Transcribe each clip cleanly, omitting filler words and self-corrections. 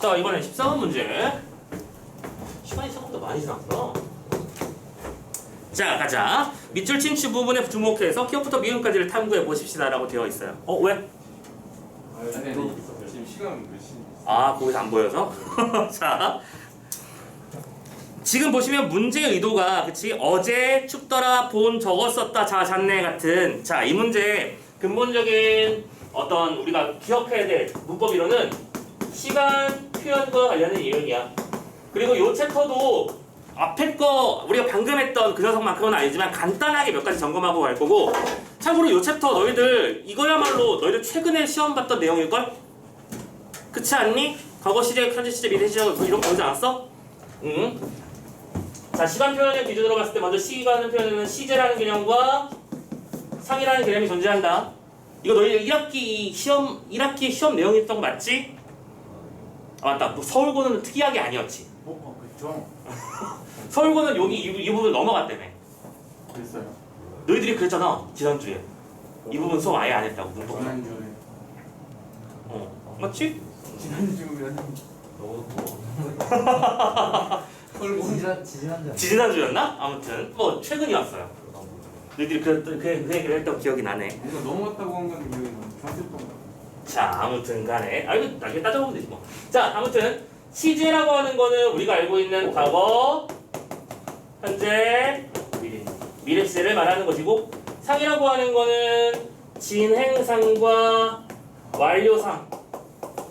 자, 이번엔 14번 문제. 시간이 생각보다 많이 지났어. 자, 가자. 밑줄 침투 부분에 주목해서 키역부터 미음까지를 탐구해 보십시다 라고 되어 있어요. 왜? 지금 시간 몇 시? 아, 거기서 안 보여서? 자, 지금 보시면 문제의 의도가, 그치? 어제 춥더라, 본 적었었다, 자, 잤네 같은. 자, 이 문제 근본적인 어떤 우리가 기억해야 될 문법 이론은 시간 표현과 관련된 이론이야. 그리고 요 챕터도 앞에 거 우리가 방금 했던 그 녀석만큼은 아니지만 간단하게 몇 가지 점검하고 갈 거고, 참고로 요 챕터 너희들 이거야말로 너희들 최근에 시험 봤던 내용일걸? 그렇지 않니? 과거 시제, 현재 시제, 미래 시제 이런 거 보지 않았어? 응. 자, 시간 표현의 기준으로 봤을 때 먼저 시간을 표현하는 시제라는 개념과 상이라는 개념이 존재한다. 이거 너희 1학기 시험 내용이었던 거 맞지? 아, 맞다. 뭐 서울고는 특이하게 아니었지. 그쵸. 서울고는 여기 이 부분 넘어갔다며. 됐어요. 너희들이 그랬잖아, 지난주에. 이 부분 수업 아예 안 했다고, 문법. 지난주에. 맞지? 지난주면 지지난주였나? 아무튼 뭐 최근이었어요. 너희들이 그 얘기를 했던 기억이 나네. 뭔가 넘어갔다고 한 건 기억이 나요. 중학교 때. 자, 아무튼 간에 이거 나중에 따져보면 되지 뭐. 자, 아무튼 시제라고 하는 거는 우리가 알고 있는 과거, 현재, 미래 시제를 말하는 것이고, 상이라고 하는 거는 진행상과 완료상.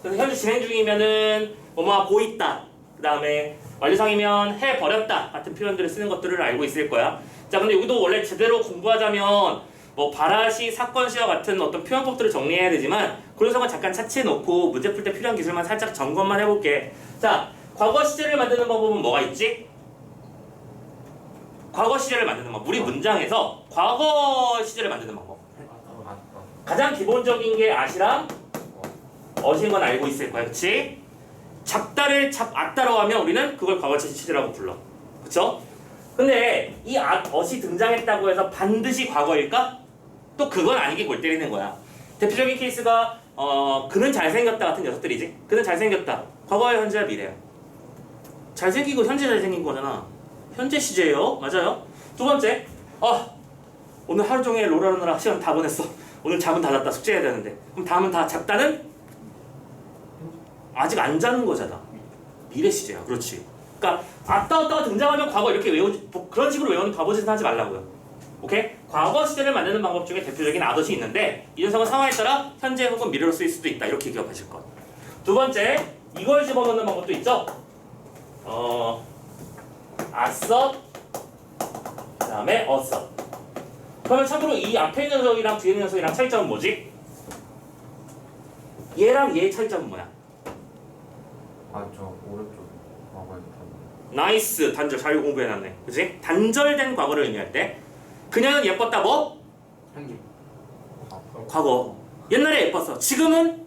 그래서 현재 진행 중이면은 뭐뭐 하고 있다. 그 다음에 완료상이면 해버렸다 같은 표현들을 쓰는 것들을 알고 있을 거야. 자, 근데 여기도 원래 제대로 공부하자면 뭐 바라시, 사건시와 같은 어떤 표현법들을 정리해야 되지만 그런 건 잠깐 차치해 놓고 문제 풀 때 필요한 기술만 살짝 점검만 해볼게. 자, 과거 시제를 만드는 방법은 뭐가 있지? 과거 시제를 만드는 방법. 우리 문장에서 과거 시제를 만드는 방법. 가장 기본적인 게 at이랑 어시인 건 알고 있을 거야, 그치? 작다를 at다로 하면 우리는 그걸 과거 시제라고 불러. 그쵸? 근데 이 at이 등장했다고 해서 반드시 과거일까? 또 그건 아니게 골 때리는 거야. 대표적인 케이스가 그는 잘생겼다 같은 녀석들이지. 그는 잘생겼다. 과거야, 현재야, 미래야. 잘생기고 현재 잘생긴 거잖아. 현재 시제예요. 맞아요. 두 번째, 오늘 하루 종일 롤하느라 시간 다 보냈어. 오늘 잠은 다 잤다. 숙제해야 되는데. 그럼 다음은 다 잤다는? 아직 안 자는 거잖아. 미래 시제야. 그렇지. 그러니까 왔다가 등장하면 과거 이렇게 그런 식으로 외우는 바보짓은 하지 말라고요. 오케이? 과거 시제를 만드는 방법 중에 대표적인 at이 있는데 이 녀석은 상황에 따라 현재 혹은 미래로 쓰일 수도 있다. 이렇게 기억하실 것. 두 번째, 이걸 집어넣는 방법도 있죠. asot 그 다음에 asot. 그러면 참고로 이 앞에 있는 녀석이랑 뒤에 있는 녀석이랑 차이점은 뭐지? 얘랑 얘의 차이점은 뭐야? 저 오른쪽 과거에 나이스. 단절 잘 공부해놨네. 그치? 단절된 과거를 의미할 때 그녀는 예뻤다 뭐? 한개 과거. 옛날에 예뻤어. 지금은?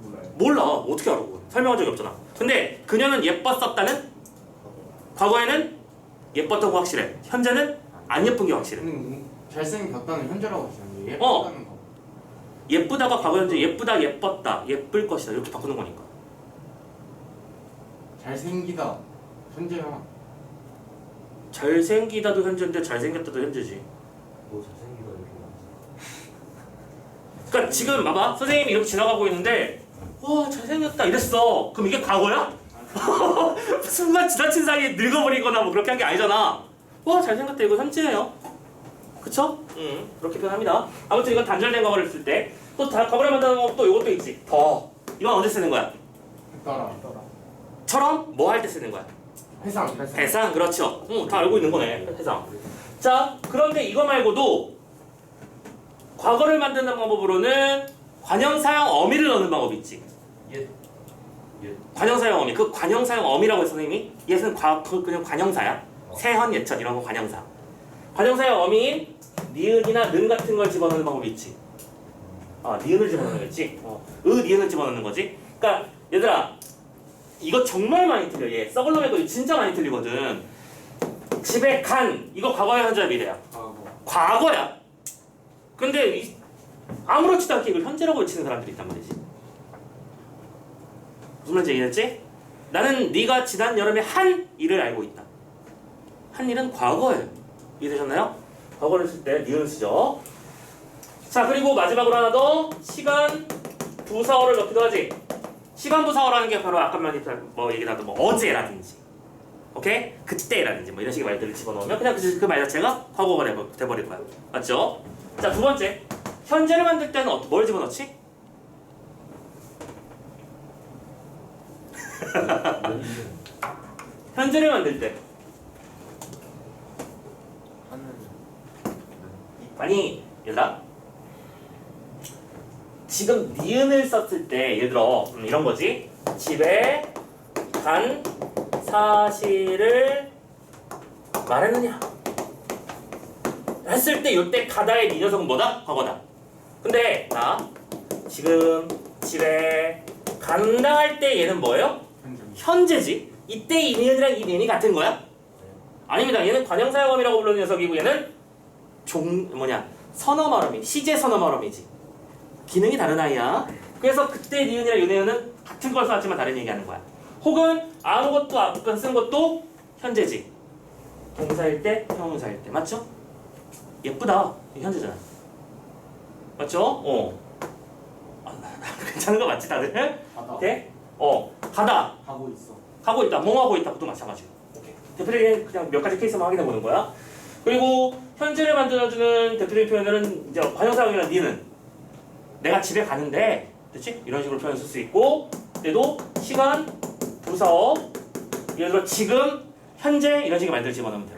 몰라요. 몰라. 어떻게 알아? 설명한 적이 없잖아. 근데 그녀는 예뻤었다는? 과거에는 예뻤던 거 확실해. 현재는 안 예쁜 게 확실해. 근데 잘생겼다는 현재라고 하시는데 예쁘다는 거. 예쁘다가 과거 현재 예쁘다 예뻤다 예쁠 것이다 이렇게 바꾸는 거니까. 잘생기다 현재야. 잘생기다도 현재인데 잘생겼다도 현재지. 뭐 잘생기다 이렇게 나왔어. 그러니까 지금 봐봐. 선생님이 이렇게 지나가고 있는데 와 잘생겼다 이랬어. 그럼 이게 과거야? 순간 지나친 사이에 늙어버리거나 뭐 그렇게 한 게 아니잖아. 와 잘생겼다 이거 현재예요. 그쵸? 그렇게 표현합니다. 아무튼 이건 단절된 과거를 쓸 때 또 과거를 만드는 것도 이것도 있지. 더. 이건 언제 쓰는 거야? 따라. 처럼 뭐 할 때 쓰는 거야? 해상. 해상. 그렇죠. 다 알고 있는 거네. 해상. 자, 그런데 이거 말고도 과거를 만드는 방법으로는 관형사형 어미를 넣는 방법이 있지. 관형사형 어미. 그 관형사형 어미라고 해서 선생님이 얘는 그냥 관형사야. 세헌, 예천 이런 거 관형사. 관형사형 어미인 니은이나 는 같은 걸 집어넣는 방법이 있지. 니은을 집어넣는 거지. 니은을 집어넣는 거지. 그러니까 얘들아 이거 정말 많이 틀려. 얘 썩을놈의 거 진짜 많이 틀리거든. 집에 간 이거 과거야 현재야 미래야? 과거야. 근데 아무렇지도 않게 이걸 현재라고 외치는 사람들이 있단 말이지. 무슨 말인지 이해했지? 나는 네가 지난 여름에 한 일을 알고 있다. 한 일은 과거예요. 이해되셨나요? 과거를 쓸 때 니을 쓰죠. 자, 그리고 마지막으로 하나 더. 시간 부사어를 넣기도 하지. 시간 부사어라는 게 바로 아까 뭐 얘기 나도 뭐 어제라든지, 오케이? 그때라든지 뭐 이런 식의 말들을 집어넣으면 그냥 그 말 자체가 과거가 돼버릴 거야. 맞죠? 자, 두 번째. 현재를 만들 때는 뭘 집어넣지? 현재를 만들 때. 하는 아니, 얘들아. 지금 니은을 썼을 때 예를 들어 이런 거지. 집에 간 사실을 말했느냐 했을 때 요때 가다의 이 녀석은 뭐다? 과거다. 근데 나 지금 집에 간다 할 때 얘는 뭐예요? 현재지. 이때 이 니은이랑 이 니은이 같은 거야? 아닙니다. 얘는 관형사용어이라고 부르는 녀석이고 얘는 선어 말음이 시제 선어 말음이지. 기능이 다른 아이야. 그래서 그때 니은이랑 요 니은은 같은 걸 써왔지만 다른 얘기하는 거야. 혹은 아무것도 앞부분 쓴 것도 현재지. 동사일 때, 형용사일 때. 맞죠? 예쁘다. 이게 현재잖아. 맞죠? 괜찮은 거 맞지 다들? 가다. 오케이? 가다. 하고 있어. 하고 있다. 뭐 하고 있다. 그것도 마찬가지고. 오케이. 대표적인 그냥 몇 가지 케이스만 확인해 보는 거야. 그리고 현재를 만들어주는 대표적인 표현들은 이제 관형사용이라는 니는 내가 집에 가는데, 그렇지? 이런 식으로 표현 쓸 수 있고, 그때도 시간, 부사어, 예를 들어 지금, 현재 이런 식의 말들 집어넣으면 돼요.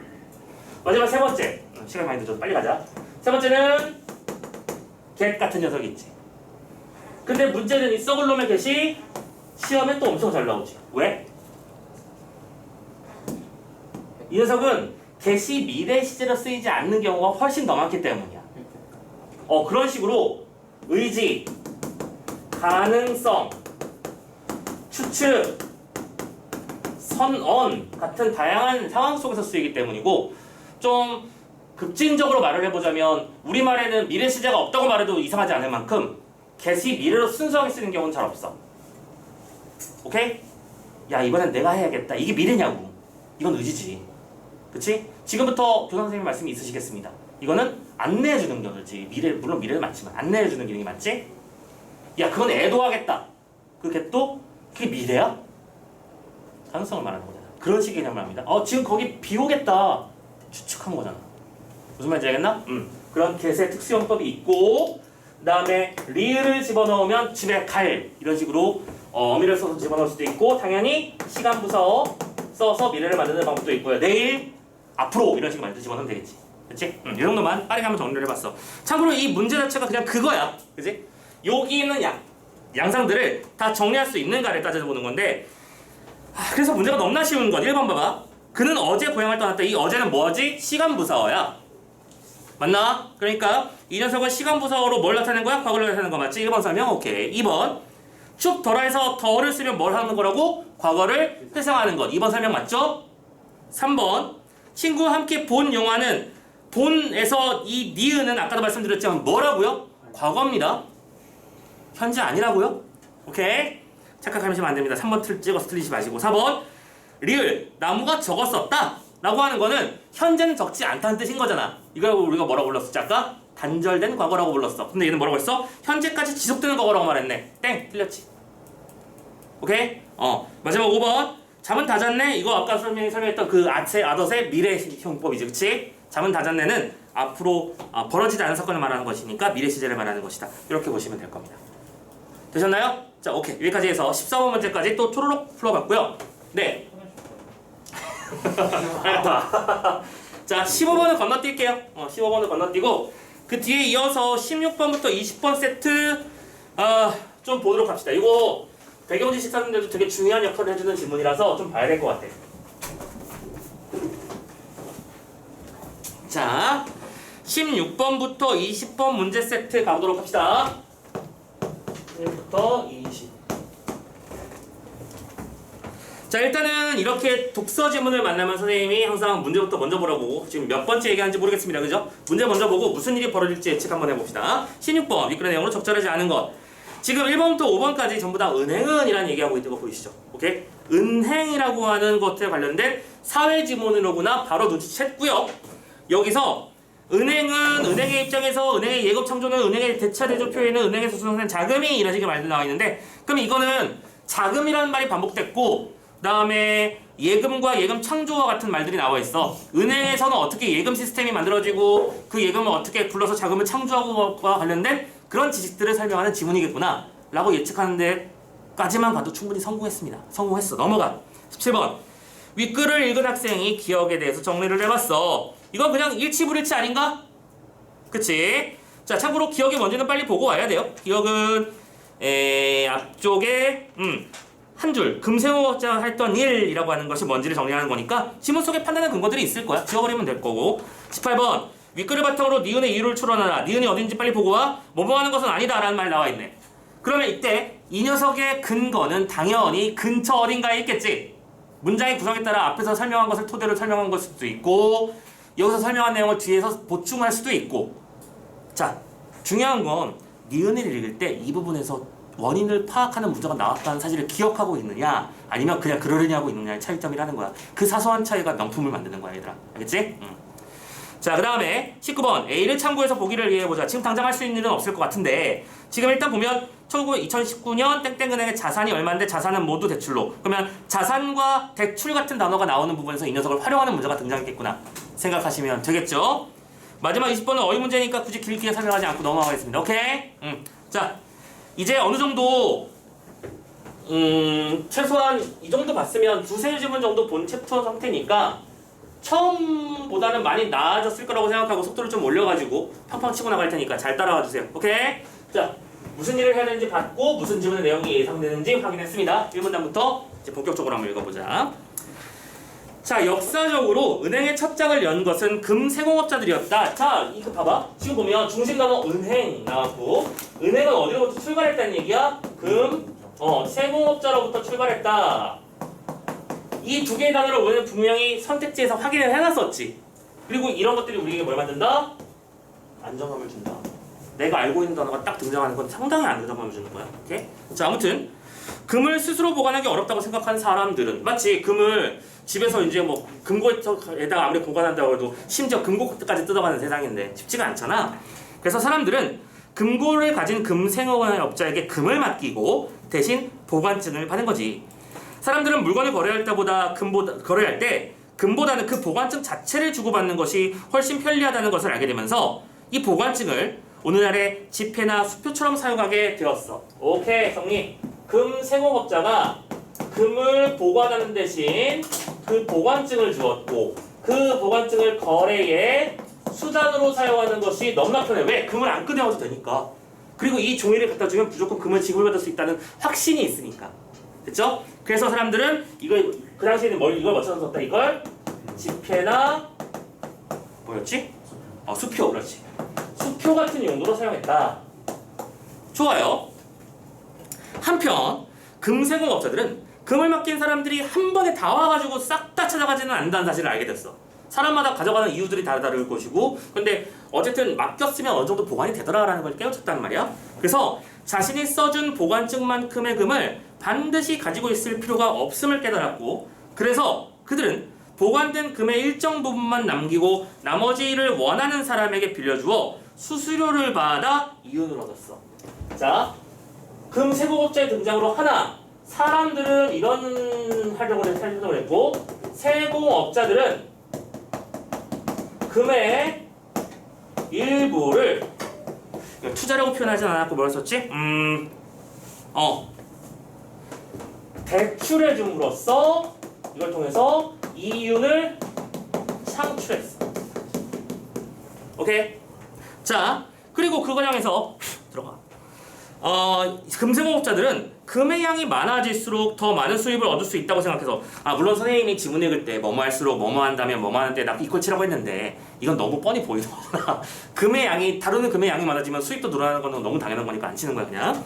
마지막 세 번째, 시간이 많이 늦어서 빨리 가자. 세 번째는 get 같은 녀석이 있지. 근데 문제는 이 썩을 놈의 get이 시험에 또 엄청 잘 나오지. 왜? 이 녀석은 get이 미래 시제로 쓰이지 않는 경우가 훨씬 더 많기 때문이야. 그런 식으로 의지, 가능성, 추측, 선언 같은 다양한 상황 속에서 쓰이기 때문이고, 좀 급진적으로 말을 해보자면 우리말에는 미래 시제가 없다고 말해도 이상하지 않을 만큼 get이 미래로 순수하게 쓰는 경우는 잘 없어. 오케이? 야, 이번엔 내가 해야겠다. 이게 미래냐고. 이건 의지지. 그치? 지금부터 교장 선생님 말씀이 있으시겠습니다. 이거는 안내해주는 경우지. 물론 미래는 맞지만 안내해주는 기능이 맞지? 야, 그건 애도하겠다. 그 get도 그게 미래야? 가능성을 말하는 거잖아. 그런 식의 개념을 합니다. 지금 거기 비 오겠다. 추측한 거잖아. 무슨 말인지 알겠나? 그런 get의 특수용법이 있고, 그 다음에 리을을 집어넣으면 집에 갈 이런 식으로 어미를 써서 집어넣을 수도 있고, 당연히 시간 부사어 써서 미래를 만드는 방법도 있고요. 내일, 앞으로 이런 식으로 만들어 집어넣으면 되겠지. 그치? 이 정도만 빠르게 한번 정리를 해봤어. 참고로 이 문제 자체가 그냥 그거야. 그치? 여기 있는 양상들을 다 정리할 수 있는가를 따져보는 건데, 그래서 문제가 너무나 쉬운 건 1번 봐봐. 그는 어제 고향을 떠났다. 이 어제는 뭐지? 시간 부사어야. 맞나? 그러니까 이 녀석은 시간 부사어로 뭘 나타내는 거야? 과거를 나타내는 거 맞지? 1번 설명 오케이. 2번 축 덜어서 더를 쓰면 뭘 하는 거라고? 과거를 회상하는 것. 2번 설명 맞죠? 3번 친구와 함께 본 영화는, 본에서 이 니은은 아까도 말씀드렸지만 뭐라고요? 과거입니다. 현재 아니라고요? 오케이? 착각하시면 안 됩니다. 3번 찍어서 틀리지 마시고. 4번 리을, 나무가 적었었다 라고 하는 거는 현재는 적지 않다는 뜻인 거잖아. 이걸 우리가 뭐라고 불렀었지 아까? 단절된 과거라고 불렀어. 근데 얘는 뭐라고 했어? 현재까지 지속되는 과거라고 말했네. 땡! 틀렸지. 오케이? 마지막 5번 잠은 다 잤네. 이거 아까 설명했던 그 아덧의 미래 형법이지. 그치? 잠은 다 잤네는 앞으로 벌어지지 않은 사건을 말하는 것이니까 미래 시제를 말하는 것이다. 이렇게 보시면 될 겁니다. 되셨나요? 자, 오케이. 여기까지 해서 14번 문제까지 또 초로록 풀어봤고요. 네. 알겠다. 자, 15번을 건너뛸게요. 15번을 건너뛰고 그 뒤에 이어서 16번부터 20번 세트 좀 보도록 합시다. 이거 배경지식 하는데도 되게 중요한 역할을 해주는 질문이라서 좀 봐야 될 것 같아. 자, 16번부터 20번 문제 세트 가보도록 합시다. 1부터 20. 자, 일단은 이렇게 독서 지문을 만나면 선생님이 항상 문제부터 먼저 보라고, 지금 몇 번째 얘기하는지 모르겠습니다. 그죠? 문제 먼저 보고 무슨 일이 벌어질지 예측 한번 해봅시다. 16번, 윗글의 내용으로 적절하지 않은 것. 지금 1번부터 5번까지 전부 다 은행은 이라는 얘기하고 있는 거 보이시죠? 오케이? 은행이라고 하는 것에 관련된 사회지문으로구나 바로 눈치챘고요. 여기서 은행은 은행의 입장에서 은행의 예금 창조는 은행의 대차 대조 표에는 은행에서 수성된 자금이 이런 식의 말들 나와 있는데 그럼 이거는 자금이라는 말이 반복됐고 다음에 예금과 예금 창조와 같은 말들이 나와 있어. 은행에서는 어떻게 예금 시스템이 만들어지고 그 예금을 어떻게 불러서 자금을 창조하고 것과 관련된 그런 지식들을 설명하는 지문이겠구나 라고 예측하는데 까지만 봐도 충분히 성공했습니다. 성공했어. 넘어가. 17번 윗글을 읽은 학생이 기억에 대해서 정리를 해봤어. 이건 그냥 일치불일치 아닌가? 그치? 자 참고로 기억이 뭔지는 빨리 보고 와야 돼요. 기억은 앞쪽에 한 줄 금생호자 했던 일이라고 하는 것이 뭔지를 정리하는 거니까 지문 속에 판단의 근거들이 있을 거야. 지워버리면 될 거고. 18번 윗글을 바탕으로 니은의 이유를 추론하라. 니은이 어딘지 빨리 보고 와. 뭐뭐 하는 것은 아니다 라는 말 나와 있네. 그러면 이때 이 녀석의 근거는 당연히 근처 어딘가에 있겠지. 문장의 구성에 따라 앞에서 설명한 것을 토대로 설명한 것일 수도 있고 여기서 설명한 내용을 뒤에서 보충할 수도 있고. 자 중요한 건 니은을 읽을 때 이 부분에서 원인을 파악하는 문제가 나왔다는 사실을 기억하고 있느냐 아니면 그냥 그러려니 하고 있느냐의 차이점이라는 거야. 그 사소한 차이가 명품을 만드는 거야 얘들아. 알겠지? 자 그 다음에 19번 A를 참고해서 보기를 이해해보자. 지금 당장 할 수 있는 일은 없을 것 같은데 지금 일단 보면 2019년 땡땡은행의 자산이 얼마인데 자산은 모두 대출로. 그러면 자산과 대출 같은 단어가 나오는 부분에서 이 녀석을 활용하는 문제가 등장했겠구나 생각하시면 되겠죠. 마지막 20번은 어휘 문제니까 굳이 길게 설명하지 않고 넘어가겠습니다. 오케이? 자 이제 어느 정도 최소한 이 정도 봤으면 두세 지문 정도 본 챕터 상태니까 처음보다는 많이 나아졌을 거라고 생각하고 속도를 좀 올려가지고 팡팡 치고 나갈 테니까 잘 따라와 주세요. 오케이? 자 무슨 일을 해야 되는지 봤고 무슨 지문의 내용이 예상되는지 확인했습니다. 1문단부터 이제 본격적으로 한번 읽어보자. 자 역사적으로 은행의 첫 장을 연 것은 금세공업자들이었다. 자 이거 봐봐. 지금 보면 중심 단어 은행 나왔고 은행은 어디로부터 출발했다는 얘기야? 세공업자로부터 출발했다. 이 두 개의 단어를 우리는 분명히 선택지에서 확인을 해놨었지. 그리고 이런 것들이 우리에게 뭘 만든다? 안정감을 준다. 내가 알고 있는 단어가 딱 등장하는 건 상당히 안정감을 주는 거야. 오케이? 자 아무튼 금을 스스로 보관하기 어렵다고 생각하는 사람들은 마치 금을 집에서 이제 뭐 금고에다가 아무리 보관한다고 해도 심지어 금고까지 뜯어가는 세상인데 쉽지가 않잖아. 그래서 사람들은 금고를 가진 금생업자에게 금을 맡기고 대신 보관증을 받은 거지. 사람들은 물건을 거래할 때 금보다는 그 보관증 자체를 주고받는 것이 훨씬 편리하다는 것을 알게 되면서 이 보관증을 오늘날의 지폐나 수표처럼 사용하게 되었어. 오케이 성리. 금생업자가 금을 보관하는 대신 그 보관증을 주었고 그 보관증을 거래의 수단으로 사용하는 것이 너무나 편해. 왜? 금을 안 꺼내와도 되니까. 그리고 이 종이를 갖다 주면 무조건 금을 지급받을 수 있다는 확신이 있으니까. 됐죠? 그래서 사람들은 이걸 그 당시에는 이걸 맞춰서 썼다. 이걸 지폐나 뭐였지? 수표. 그렇지. 수표 같은 용도로 사용했다. 좋아요. 한편 금세공업자들은 금을 맡긴 사람들이 한 번에 다 와가지고 싹 다 찾아가지는 않는다는 사실을 알게 됐어. 사람마다 가져가는 이유들이 다를 것이고 근데 어쨌든 맡겼으면 어느 정도 보관이 되더라라는 걸 깨우쳤단 말이야. 그래서 자신이 써준 보관증만큼의 금을 반드시 가지고 있을 필요가 없음을 깨달았고 그래서 그들은 보관된 금의 일정 부분만 남기고 나머지를 원하는 사람에게 빌려주어 수수료를 받아 이윤을 얻었어. 자, 금세공업자의 등장으로 하나 사람들은 이런 활동을 했고 세공업자들은 금의 일부를 투자라고 표현하진 않았고 뭐라 썼지? 대출해 줌으로써 이걸 통해서 이윤을 창출했어. 오케이? 자, 그리고 그 과정에서 들어가. 금세공업자들은 금의 양이 많아질수록 더 많은 수입을 얻을 수 있다고 생각해서 물론 선생님이 지문 읽을 때 뭐뭐 할수록 뭐뭐 한다면 뭐뭐 하는데 나 이꼴 치라고 했는데 이건 너무 뻔히 보이는 거구나. 다루는 금의 양이 많아지면 수입도 늘어나는 건 너무 당연한 거니까 안 치는 거야 그냥.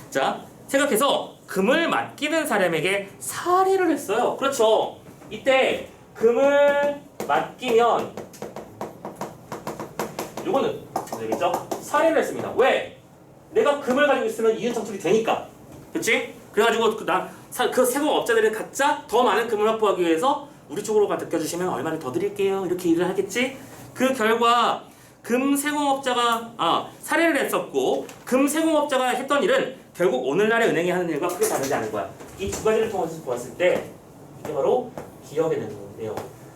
자, 생각해서 금을 맡기는 사람에게 사례를 했어요. 그렇죠. 이때 금을 맡기면 요거는 되겠죠? 사례를 했습니다. 왜? 내가 금을 가지고 있으면 이윤 창출이 되니까. 그치? 그래가지고 그 세공업자들이 각자 더 많은 금을 확보하기 위해서 우리 쪽으로 맡겨주시면 얼마를 더 드릴게요. 이렇게 일을 하겠지? 그 결과 금 세공업자가 사례를 했었고 금 세공업자가 했던 일은 결국 오늘날의 은행이 하는 일과 크게 다르지 않은 거야. 이 두 가지를 통해서 보았을 때 이게 바로 기업의 내용인데요.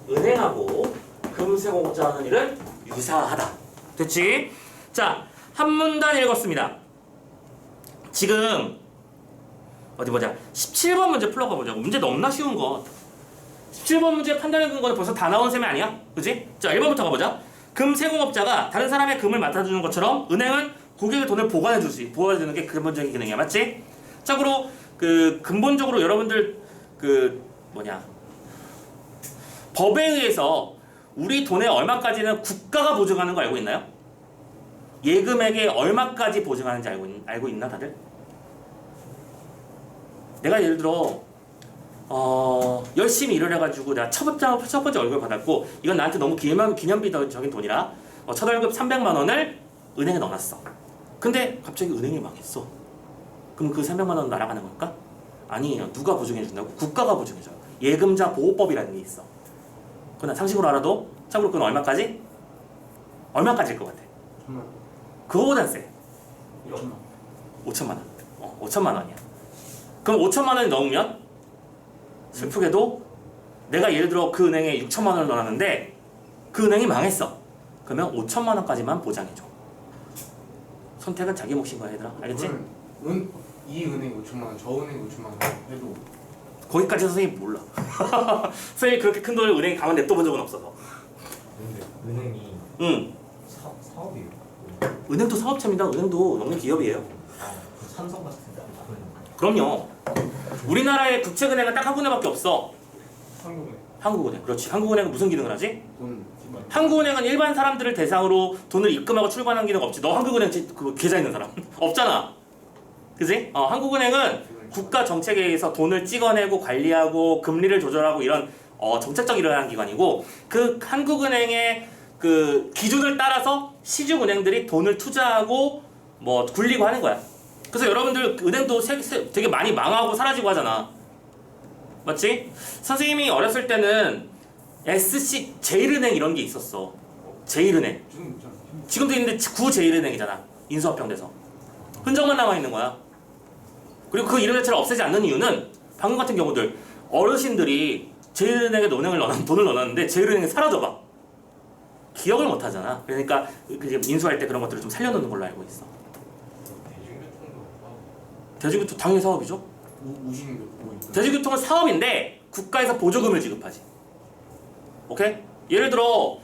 은행하고 금 세공업자 하는 일은 유사하다. 됐지? 자, 한 문단 읽었습니다. 지금 어디 보자. 17번 문제 풀어가 보자고. 문제 너무나 쉬운 거. 17번 문제 판단해 둔 거는 벌써 다 나온 셈이 아니야? 그지? 자, 1번부터 가보자. 금 세공업자가 다른 사람의 금을 맡아주는 것처럼 은행은 고객의 돈을 보관해주는 게 근본적인 기능이야. 맞지? 참고로 근본적으로 여러분들 법에 의해서 우리 돈의 얼마까지는 국가가 보증하는 거 알고 있나요? 예금액의 얼마까지 보증하는지 알고 있나 다들? 내가 예를 들어 열심히 일을 해가지고 내가 첫 번째 월급을 받았고 이건 나한테 너무 기념비적인 돈이라 첫 월급 300만 원을 은행에 넣어놨어. 근데 갑자기 은행이 망했어. 그럼 그 300만 원은 날아가는 걸까? 아니에요. 누가 보증해준다고? 국가가 보증해줘요. 예금자 보호법이라는 게 있어. 그건 상식으로 알아도 참고로 그건 얼마까지? 얼마까지일 것 같아? 1,000만 원. 그거보단 세. 1,000만 원. 5천만 원. 5천만 원이야. 그럼 5천만 원이 넘으면 슬프게도 내가 예를 들어 그 은행에 6천만 원을 넣었는데 그 은행이 망했어. 그러면 5천만 원까지만 보장해줘. 선택은 자기 몫인 거야 얘들아. 알겠지? 이 은행 5천만 원, 저 은행 5천만 원 해도 거기까지 선생님 몰라. 선생님이 그렇게 큰 돈을 은행에 가만 냅둬본 적은 없어서. 근데 은행이 응. 사업이에요. 은행도 사업체입니다. 은행도 너무 기업이에요. 그 삼성 같은데 그럼요. 우리나라의 국책은행은 딱 한 군데밖에 없어. 한국에 한국은행. 그렇지. 한국은행은 무슨 기능을 하지? 돈 한국은행은 일반 사람들을 대상으로 돈을 입금하고 출금하는 기능 없지. 너 한국은행 계좌 있는 사람 없잖아. 그지? 한국은행은 국가 정책에 의해서 돈을 찍어내고 관리하고 금리를 조절하고 이런 정책적 일을 하는 기관이고 그 한국은행의 그 기준을 따라서 시중은행들이 돈을 투자하고 뭐 굴리고 하는 거야. 그래서 여러분들 은행도 되게 많이 망하고 사라지고 하잖아. 맞지? 선생님이 어렸을 때는 SC 제일은행 이런 게 있었어. 제일은행. 지금 있잖아. 지금도 있는데 구제일은행이잖아. 인수합병돼서 흔적만 남아 있는 거야. 그리고 그 이름 자체를 없애지 않는 이유는 방금 같은 경우들 어르신들이 제일은행에 돈을 넣었는데 제일은행이 사라져봐. 기억을 못 하잖아. 그러니까 인수할 때 그런 것들을 좀 살려놓는 걸로 알고 있어. 대중교통 당연히 사업이죠. 우시는 게 뭐 있어요? 대중교통은 사업인데 국가에서 보조금을 지급하지. 오케이? 예를 들어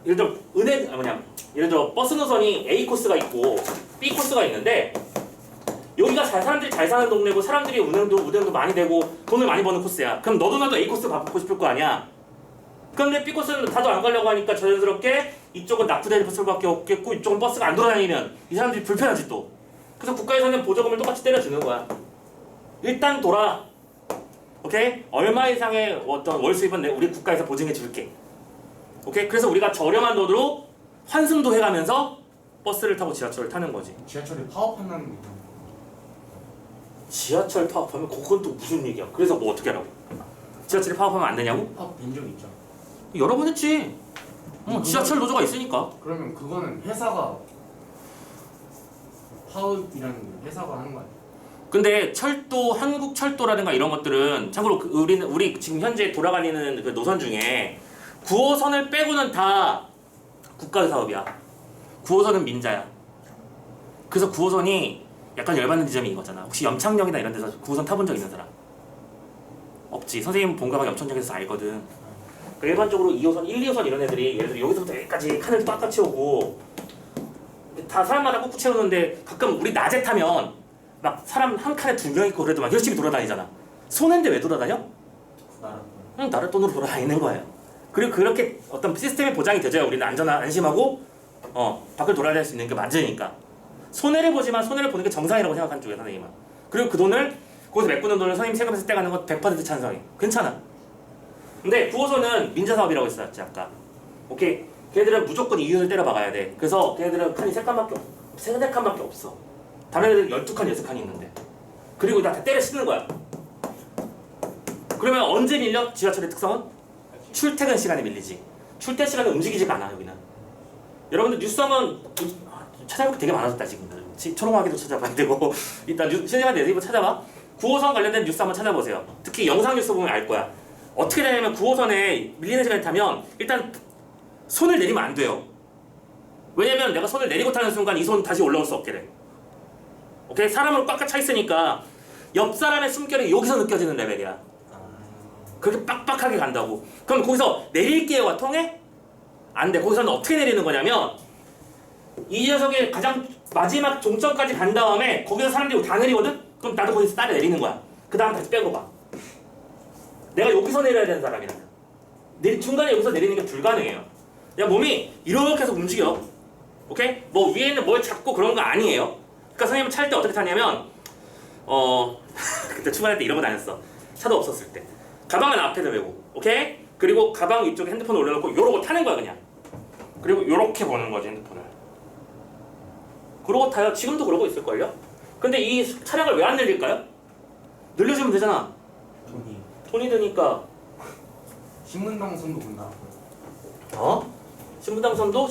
예를 들어 버스 노선이 A 코스가 있고 B 코스가 있는데 여기가 사람들이 잘 사는 동네고 사람들이 운행도 많이 되고 돈을 많이 버는 코스야. 그럼 너도 나도 A 코스 받고 싶을 거 아니야. 그런데 B 코스는 다도 안 가려고 하니까 자연스럽게 이쪽은 낙후된 버스밖에 없겠고 이쪽은 버스가 안 돌아다니면 이 사람들이 불편하지 또. 그래서 국가에서는 보조금을 똑같이 때려주는 거야. 일단 돌아. 오케이? 얼마 이상의 어떤 월 수입은 우리 국가에서 보증해 줄게. 오케이? 그래서 우리가 저렴한 돈으로 환승도 해가면서 버스를 타고 지하철을 타는 거지. 지하철에 파업한다는 게 있잖아. 지하철 파업하면 그건 또 무슨 얘기야? 그래서 뭐 어떻게 하라고? 지하철에 파업하면 안 되냐고? 파업 된 적 있잖아. 여러 번 했지. 지하철 노조가 있으니까. 그러면 그거는 회사가 파업이라는 게 회사가 하는 거 아니야? 근데 철도, 한국철도라든가 이런 것들은 참고로 우리 지금 현재 돌아다니는 그 노선 중에 9호선을 빼고는 다 국가 사업이야. 9호선은 민자야. 그래서 9호선이 약간 열받는 지점이 이거잖아. 혹시 염창역이나 이런 데서 9호선 타본 적 있는 사람? 없지. 선생님 본가가 염창역에서 알거든. 그러니까 일반적으로 2호선, 1, 2호선 이런 애들이 예를 들어 여기서부터 여기까지 칸을 똑같이 오고 다 사람마다 꾹꾹 채우는데 가끔 우리 낮에 타면 막 사람 한 칸에 2명 있고 그래도 막 열심히 돌아다니잖아. 손해인데 왜 돌아다녀? 그냥 나를 돈으로 돌아다니는 거예요. 그리고 그렇게 어떤 시스템이 보장이 되줘야 우리는 안심하고 밖을 돌아다닐 수 있는 게 맞으니까. 손해를 보지만 손해를 보는 게 정상이라고 생각하는 쪽이야 선생님은. 그리고 그 돈을 거기서 메꾸는 돈을 선생님 세금에서 떼가는 건 100% 찬성해. 괜찮아. 근데 9호선은 민자사업이라고 했었지 아까. 오케이. 걔들은 무조건 이윤을 때려 박아야 돼. 그래서 걔들은 칸이 3칸밖에 없어. 세네 칸밖에 없어. 다른 애들 12칸, 6칸이 있는데. 그리고 다 때려 씹는 거야. 그러면 언제 밀려? 지하철의 특성은? 출퇴근 시간에 밀리지. 출퇴근 시간에 움직이지가 않아 여기는. 여러분들 뉴스 하면 찾아볼 게 되게 많아졌다 지금. 초롱하게도 찾아봐야 되고 일단 실시간 네이버 찾아봐. 9호선 관련된 뉴스 한번 찾아보세요. 특히 영상 뉴스 보면 알 거야. 어떻게 되냐면 9호선에 밀리는 시간에 타면 일단 손을 내리면 안 돼요. 왜냐면 내가 손을 내리고 타는 순간 이 손 다시 올라올 수 없게 돼. 오케이? 사람으로 꽉꽉 차 있으니까 옆 사람의 숨결이 여기서 느껴지는 레벨이야. 그렇게 빡빡하게 간다고. 그럼 거기서 내릴게요가 통해? 안 돼. 거기서는 어떻게 내리는 거냐면 이 녀석의 가장 마지막 종점까지 간 다음에 거기서 사람들이 다 내리거든? 그럼 나도 거기서 따라 내리는 거야. 그 다음 다시 빼고 가. 내가 여기서 내려야 되는 사람이야. 중간에 여기서 내리는 게 불가능해요. 야, 몸이 이렇게 해서 움직여. 오케이? 뭐 위에 있는 뭘 잡고 그런 거 아니에요. 그러니까 선생님은 찰 때 어떻게 타냐면 그때 출발할 때 이러고 다녔어. 차도 없었을 때. 가방은 앞에다 메고, 오케이? 그리고 가방 위쪽에 핸드폰을 올려놓고 이러고 타는 거야 그냥. 그리고 이렇게 보는 거지 핸드폰을. 그러고 타요. 지금도 그러고 있을걸요? 근데 이 차량을 왜 안 늘릴까요? 늘려주면 되잖아. 돈이 드니까. 신문당선도 본다. 신분당선도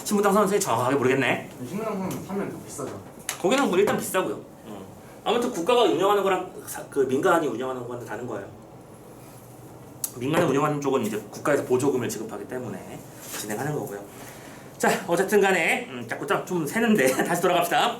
선생님 정확하게 모르겠네. 신문당선 사면 더 비싸죠. 거기는 뭐 일단 비싸고요. 아무튼 국가가 운영하는 거랑 그 민간이 운영하는 거는 다른 거예요. 민간이 운영하는 쪽은 이제 국가에서 보조금을 지급하기 때문에 진행하는 거고요. 자, 어쨌든 간에 자꾸 좀 새는데 다시 돌아갑시다.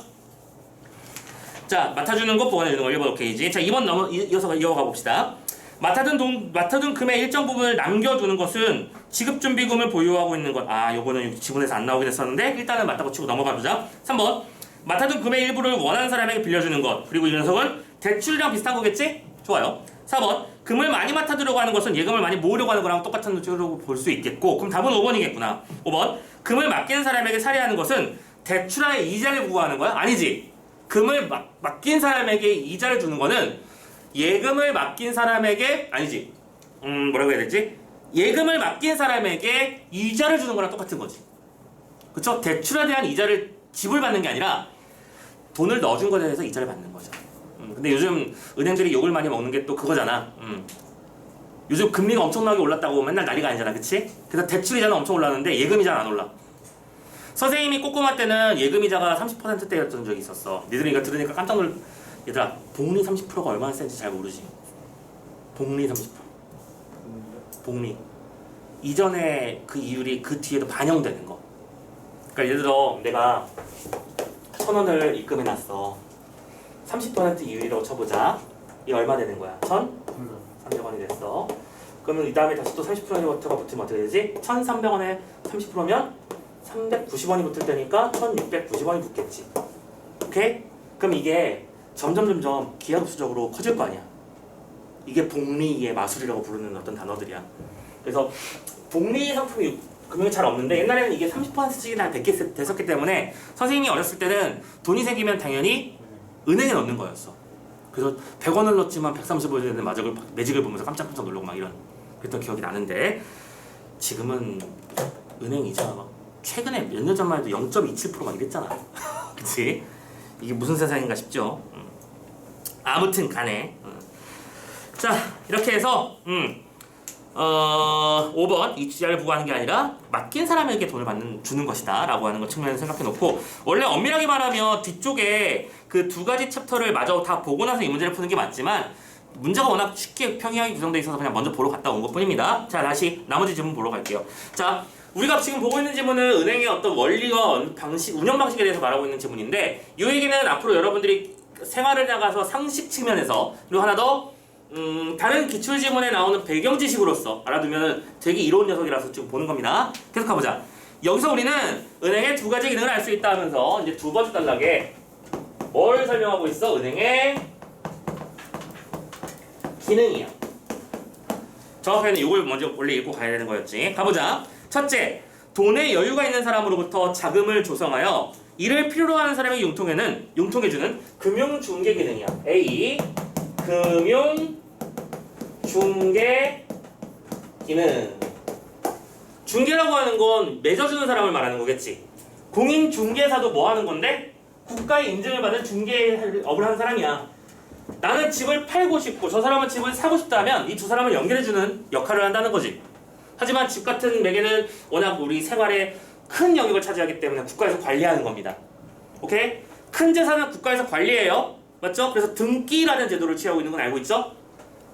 자, 맡아주는 것, 보관해주는 거 1번 오케이지. 자, 2번 이어가 봅시다. 맡아둔 금의 일정 부분을 남겨두는 것은 지급준비금을 보유하고 있는 것. 요거는 지문에서 안 나오긴 했었는데 일단은 맞다고 치고 넘어가보자. 3번 맡아둔 금의 일부를 원하는 사람에게 빌려주는 것. 그리고 이 녀석은 대출이랑 비슷한 거겠지? 좋아요. 4번 금을 많이 맡아두려고 하는 것은 예금을 많이 모으려고 하는 거랑 똑같은 쪽으로 볼 수 있겠고, 그럼 답은 5번이겠구나. 5번 금을 맡기는 사람에게 살해하는 것은 대출하에 이자를 부과하는 거야? 아니지. 금을 맡긴 사람에게 이자를 주는 거는 예금을 맡긴 사람에게 아니지. 뭐라고 해야 되지? 예금을 맡긴 사람에게 이자를 주는 거랑 똑같은 거지. 그쵸? 대출에 대한 이자를 지불받는 게 아니라 돈을 넣어준 것에 대해서 이자를 받는 거죠. 근데 요즘 은행들이 욕을 많이 먹는 게 또 그거잖아. 요즘 금리가 엄청나게 올랐다고 맨날 난리가 아니잖아. 그치? 그래서 대출이자는 엄청 올랐는데 예금이자는 안 올라. 선생님이 꼬꼬마 때는 예금이자가 30%대였던 적이 있었어. 니들이 이거 들으니까 깜짝 놀. 얘들아, 복리 30%가 얼마나 센지 잘 모르지? 복리 30%. 복리. 이전에 그 이율이 그 뒤에도 반영되는 거. 그러니까 예를 들어 내가 1,000원을 입금해놨어. 30% 이율이라고 쳐보자. 이게 얼마 되는 거야? 1,300원이 됐어. 그러면 이 다음에 다시 또 30%가 붙으면 어떻게 되지? 1,300원에 30%면 390원이 붙을 때니까 1,690원이 붙겠지. 오케이? 그럼 이게 점점 기하급수적으로 커질 거 아니야. 이게 복리의 마술이라고 부르는 어떤 단어들이야. 그래서 복리 상품이 금액이 잘 없는데 옛날에는 이게 30%씩이나 됐었기 때문에 선생님이 어렸을 때는 돈이 생기면 당연히 은행에 넣는 거였어. 그래서 100원을 넣었지만 130원이 되는 매직을 보면서 깜짝깜짝 놀라고 막 이런 그랬던 기억이 나는데, 지금은 은행 이자가 막 최근에 몇 년 전만 해도 0.27% 막 이랬잖아. 그치? 이게 무슨 세상인가 싶죠. 아무튼 간에 자, 이렇게 해서 5번 이자를 부과하는 게 아니라 맡긴 사람에게 돈을 주는 것이다 라고 하는 것 측면에서 생각해 놓고, 원래 엄밀하게 말하면 뒤쪽에 그 두 가지 챕터를 마저 다 보고 나서 이 문제를 푸는 게 맞지만 문제가 워낙 쉽게 평이하게 구성되어 있어서 그냥 먼저 보러 갔다 온 것 뿐입니다. 자, 다시 나머지 지문 보러 갈게요. 자, 우리가 지금 보고 있는 지문은 은행의 어떤 원리와 운영 방식에 대해서 말하고 있는 지문인데, 이 얘기는 앞으로 여러분들이 생활을 나가서 상식 측면에서, 그리고 하나 더 다른 기출지문에 나오는 배경 지식으로서 알아두면 되게 이로운 녀석이라서 지금 보는 겁니다. 계속 가보자. 여기서 우리는 은행의 두 가지 기능을 알 수 있다 하면서 이제 두 번째 단락에 뭘 설명하고 있어? 은행의 기능이야. 정확하게는 이걸 먼저 원래 읽고 가야 되는 거였지. 가보자. 첫째, 돈에 여유가 있는 사람으로부터 자금을 조성하여 이를 필요로 하는 사람에게 융통해주는 금융중개 기능이야. A. 금융중개 기능. 중개라고 하는 건 맺어주는 사람을 말하는 거겠지. 공인중개사도 뭐 하는 건데? 국가의 인증을 받은 중개업을 하는 사람이야. 나는 집을 팔고 싶고 저 사람은 집을 사고 싶다면 이 두 사람을 연결해주는 역할을 한다는 거지. 하지만 집 같은 매개는 워낙 우리 생활에 큰 영역을 차지하기 때문에 국가에서 관리하는 겁니다. 오케이? 큰 재산은 국가에서 관리해요. 맞죠? 그래서 등기라는 제도를 취하고 있는 건 알고 있죠?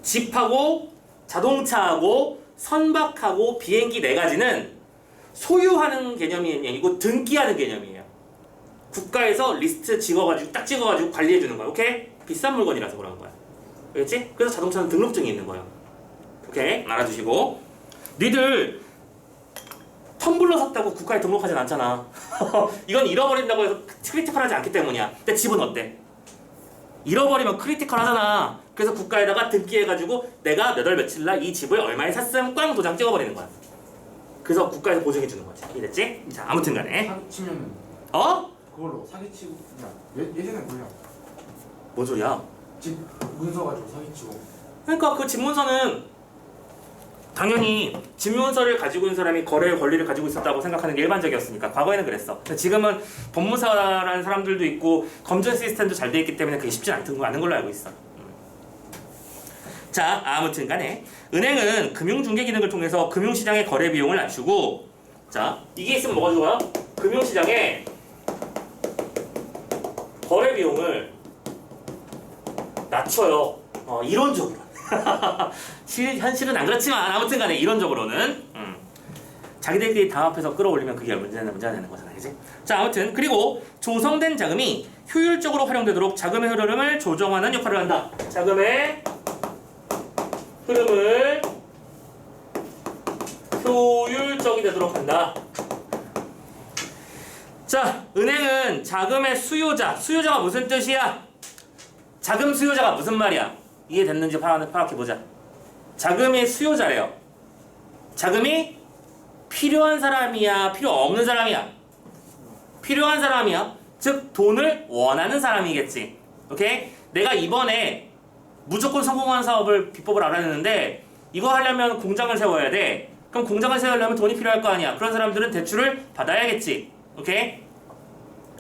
집하고 자동차하고 선박하고 비행기 4가지는 소유하는 개념이 아니고 등기하는 개념이에요. 국가에서 리스트 딱 찍어가지고 관리해주는 거야. 오케이? 비싼 물건이라서 그러는 거야. 알겠지? 그래서 자동차는 등록증이 있는 거예요. 오케이? 알아두시고. 니들 텀블러 샀다고 국가에 등록하진 않잖아. 이건 잃어버린다고 해서 크리티컬하지 않기 때문이야. 근데 집은 어때? 잃어버리면 크리티컬하잖아. 그래서 국가에다가 등기해가지고 내가 몇 월 며칠 날 이 집을 얼마에 샀음 꽝 도장 찍어버리는 거야. 그래서 국가에서 보증해주는 거지. 이해됐지? 자, 아무튼 간에 사기치면 어? 그걸로 사기치고 그냥 예전에 뭐야 뭔 소리야? 집 문서 가지고 사기치고 그러니까 그 집문서는 당연히 집문서를 가지고 있는 사람이 거래의 권리를 가지고 있었다고 생각하는 게 일반적이었으니까 과거에는 그랬어. 근데 지금은 법무사라는 사람들도 있고 검증 시스템도 잘 돼 있기 때문에 그게 쉽지 않은 걸로 알고 있어. 자, 아무튼 간에 은행은 금융중개 기능을 통해서 금융시장의 거래 비용을 낮추고, 자, 이게 있으면 뭐가 좋아? 금융시장의 거래 비용을 낮춰요. 이론적으로. 현실은 안 그렇지만 아무튼 간에 이론적으로는 자기들끼리 담합해서 끌어올리면 그게 문제가 되는 거잖아. 그치? 자, 아무튼 그리고 조성된 자금이 효율적으로 활용되도록 자금의 흐름을 조정하는 역할을 한다. 자금의 흐름을 효율적이 되도록 한다. 자, 은행은 자금의 수요자가 무슨 뜻이야? 자금 수요자가 무슨 말이야? 이해됐는지 파악해보자. 자금의 수요자래요. 자금이 필요한 사람이야? 필요 없는 사람이야? 필요한 사람이야. 즉 돈을 원하는 사람이겠지. 오케이? 내가 이번에 무조건 성공한 사업을 비법을 알아냈는데 이거 하려면 공장을 세워야 돼. 그럼 공장을 세우려면 돈이 필요할 거 아니야. 그런 사람들은 대출을 받아야겠지. 오케이?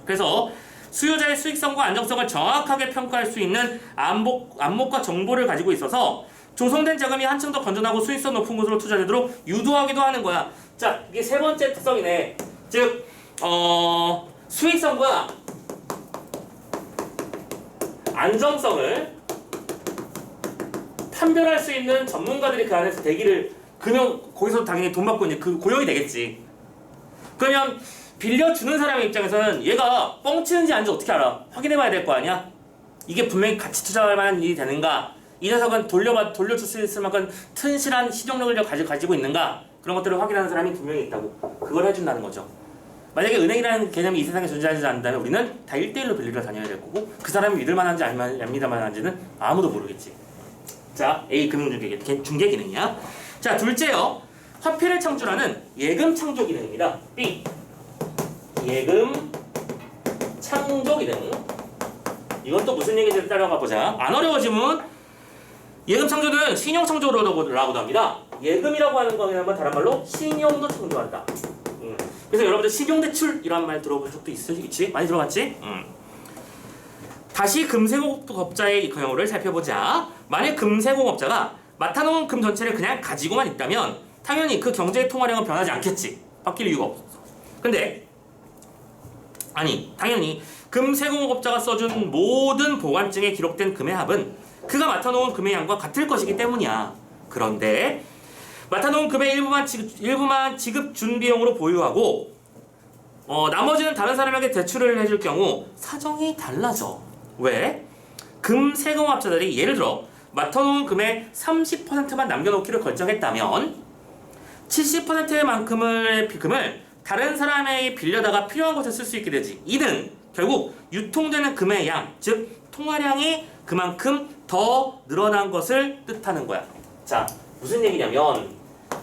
그래서 수요자의 수익성과 안정성을 정확하게 평가할 수 있는 안목과 정보를 가지고 있어서 조성된 자금이 한층 더 건전하고 수익성 높은 곳으로 투자되도록 유도하기도 하는 거야. 자, 이게 세 번째 특성이네. 즉, 수익성과 안정성을 판별할 수 있는 전문가들이 그 안에서 거기서 당연히 돈 받고 이제 그 고용이 되겠지. 그러면 빌려주는 사람의 입장에서는 얘가 뻥치는지 아닌지 어떻게 알아? 확인해봐야 될 거 아니야? 이게 분명히 같이 투자할 만한 일이 되는가? 이 녀석은 돌려줄 수 있을 만큼 튼실한 시정력을 가지고 있는가? 그런 것들을 확인하는 사람이 분명히 있다고. 그걸 해준다는 거죠. 만약에 은행이라는 개념이 이 세상에 존재하지 않는다면 우리는 다 1대1로 빌리러 다녀야 될 거고 그 사람이 믿을 만한지 안 믿을 만한지는 아무도 모르겠지. 자, A 금융중개 기능이야. 자, 둘째요. 화폐를 창출하는 예금 창조 기능입니다. B. 예금 창조 기능. 이건 또 무슨 얘기인지 따라가 보자. 안 어려워지면 예금 창조는 신용 창조라고도 합니다. 예금이라고 하는 거는 다른 말로 신용도 창조한다. 그래서 여러분들 신용대출이라는 말 들어본 적도 있지? 많이 들어봤지? 다시 금세공업자의 경우를 살펴보자. 만약 금세공업자가 맡아놓은 금 전체를 그냥 가지고만 있다면 당연히 그 경제의 통화량은 변하지 않겠지. 바뀔 이유가 없어. 근데 당연히 금세공업자가 써준 모든 보관증에 기록된 금의 합은 그가 맡아놓은 금의 양과 같을 것이기 때문이야. 그런데 맡아놓은 금의 일부만 지급 준비용으로 보유하고 나머지는 다른 사람에게 대출을 해줄 경우 사정이 달라져. 왜? 금세공업자들이 예를 들어 맡아놓은 금의 30%만 남겨놓기로 결정했다면 70%의 만큼의 금을 다른 사람에게 빌려다가 필요한 곳에 쓸 수 있게 되지. 이는 결국 유통되는 금의 양, 즉 통화량이 그만큼 더 늘어난 것을 뜻하는 거야. 자, 무슨 얘기냐면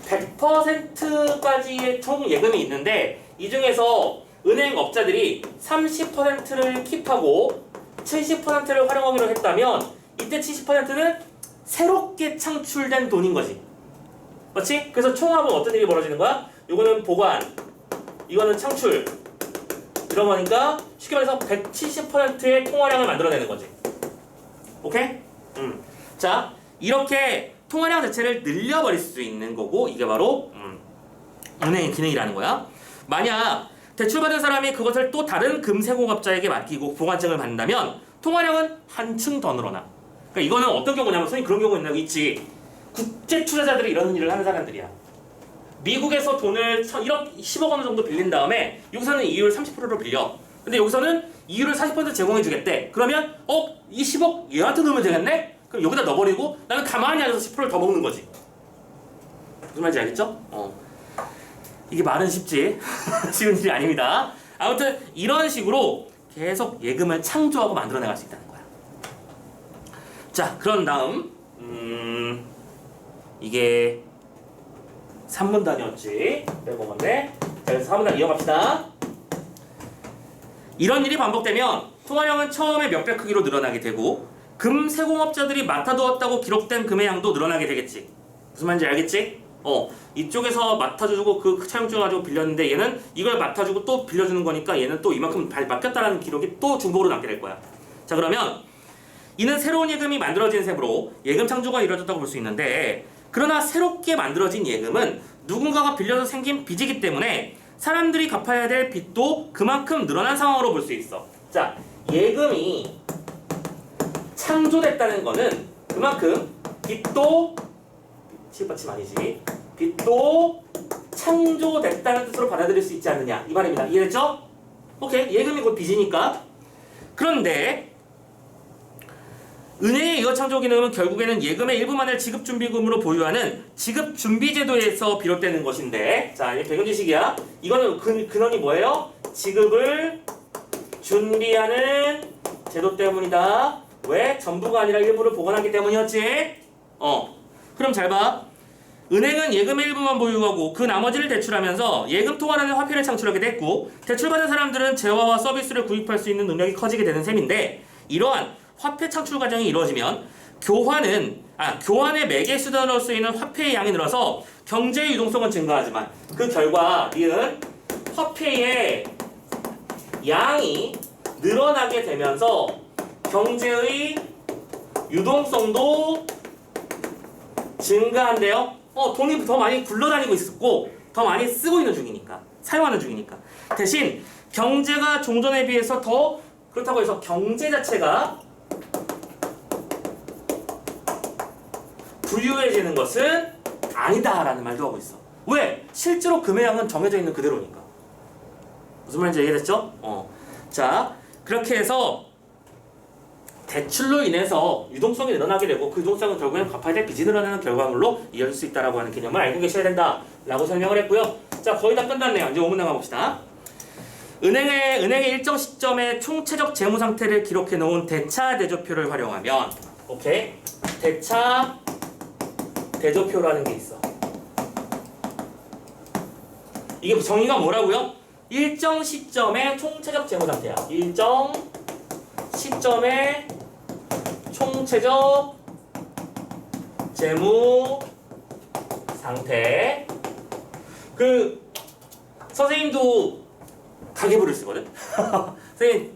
100%까지의 총 예금이 있는데 이 중에서 은행업자들이 30%를 킵하고 70%를 활용하기로 했다면 이때 70%는 새롭게 창출된 돈인 거지. 맞지? 그래서 총합은 어떤 일이 벌어지는 거야? 이거는 보관, 이거는 창출, 이런 거니까 쉽게 말해서 170%의 통화량을 만들어내는 거지. 오케이? 자, 이렇게 통화량 자체를 늘려버릴 수 있는 거고 이게 바로 은행의 기능이라는 거야. 만약 대출받은 사람이 그것을 또 다른 금세공업자에게 맡기고 보관증을 받는다면 통화량은 한층 더 늘어나. 그러니까 이거는 어떤 경우냐면 선생님 그런 경우 있지. 국제 투자자들이 이런 일을 하는 사람들이야. 미국에서 돈을 1억, 10억 원 정도 빌린 다음에 여기서는 이율 30%로 빌려. 근데 여기서는 이율을 40% 제공해 주겠대. 그러면 이 10억 얘한테 넣으면 되겠네? 그럼 여기다 넣어버리고 나는 가만히 앉아서 10%를 더 먹는 거지. 무슨 말인지 알겠죠? 이게 말은 쉽지 쉬운 일이 아닙니다. 아무튼 이런 식으로 계속 예금을 창조하고 만들어내갈 수 있다는 거야. 자, 그런 다음 이게 3문단이었지. 빼고 건데. 자, 그래서 3문단 이어갑시다. 이런 일이 반복되면 통화량은 처음에 몇배 크기로 늘어나게 되고 금세공업자들이 맡아두었다고 기록된 금의 양도 늘어나게 되겠지. 무슨 말인지 알겠지? 이쪽에서 맡아주고 그 차용증을 가지고 빌렸는데 얘는 이걸 맡아주고 또 빌려주는 거니까 얘는 또 이만큼 맡겼다라는 기록이 또 중복으로 남게 될 거야. 자, 그러면 이는 새로운 예금이 만들어진 셈으로 예금 창조가 이루어졌다고 볼 수 있는데, 그러나 새롭게 만들어진 예금은 누군가가 빌려서 생긴 빚이기 때문에 사람들이 갚아야 될 빚도 그만큼 늘어난 상황으로 볼 수 있어. 자, 예금이 창조됐다는 거는 그만큼 빚도 치받침 아니지. 빚도 창조됐다는 뜻으로 받아들일 수 있지 않느냐 이 말입니다. 이해됐죠? 오케이. 예금이 곧 빚이니까. 그런데 은행의 이어 창조 기능은 결국에는 예금의 일부만을 지급준비금으로 보유하는 지급준비제도에서 비롯되는 것인데, 자, 이게 배경지식이야. 이거는 근원이 뭐예요? 지급을 준비하는 제도 때문이다. 왜? 전부가 아니라 일부를 보관하기 때문이었지. 그럼 잘 봐. 은행은 예금의 일부만 보유하고 그 나머지를 대출하면서 예금 통화라는 화폐를 창출하게 됐고, 대출받은 사람들은 재화와 서비스를 구입할 수 있는 능력이 커지게 되는 셈인데, 이러한 화폐 창출 과정이 이루어지면 교환의 매개 수단으로 쓰이는 화폐의 양이 늘어서 경제의 유동성은 증가하지만 그 결과 니은 화폐의 양이 늘어나게 되면서 경제의 유동성도 증가한대요. 돈이 더 많이 굴러다니고 있었고 더 많이 쓰고 있는 중이니까, 사용하는 중이니까. 대신 경제가 종전에 비해서 더 그렇다고 해서 경제 자체가 부유해지는 것은 아니다라는 말도 하고 있어. 왜? 실제로 금의 양은 정해져 있는 그대로니까. 무슨 말인지 이해됐죠? 자, 그렇게 해서 대출로 인해서 유동성이 늘어나게 되고 그 유동성은 결국엔 갚아야 될 빚이 늘어나는 결과물로 이어질 수 있다라고 하는 개념을 알고 계셔야 된다라고 설명을 했고요. 자, 거의 다 끝났네요. 이제 5문단 가봅시다. 은행의 일정 시점의 총체적 재무 상태를 기록해 놓은 대차 대조표를 활용하면, 오케이? 대차 대조표라는 게 있어. 이게 정의가 뭐라고요? 일정 시점의 총체적 재무 상태야. 일정 시점의 총체적 재무 상태. 선생님도 가계부를 쓰거든?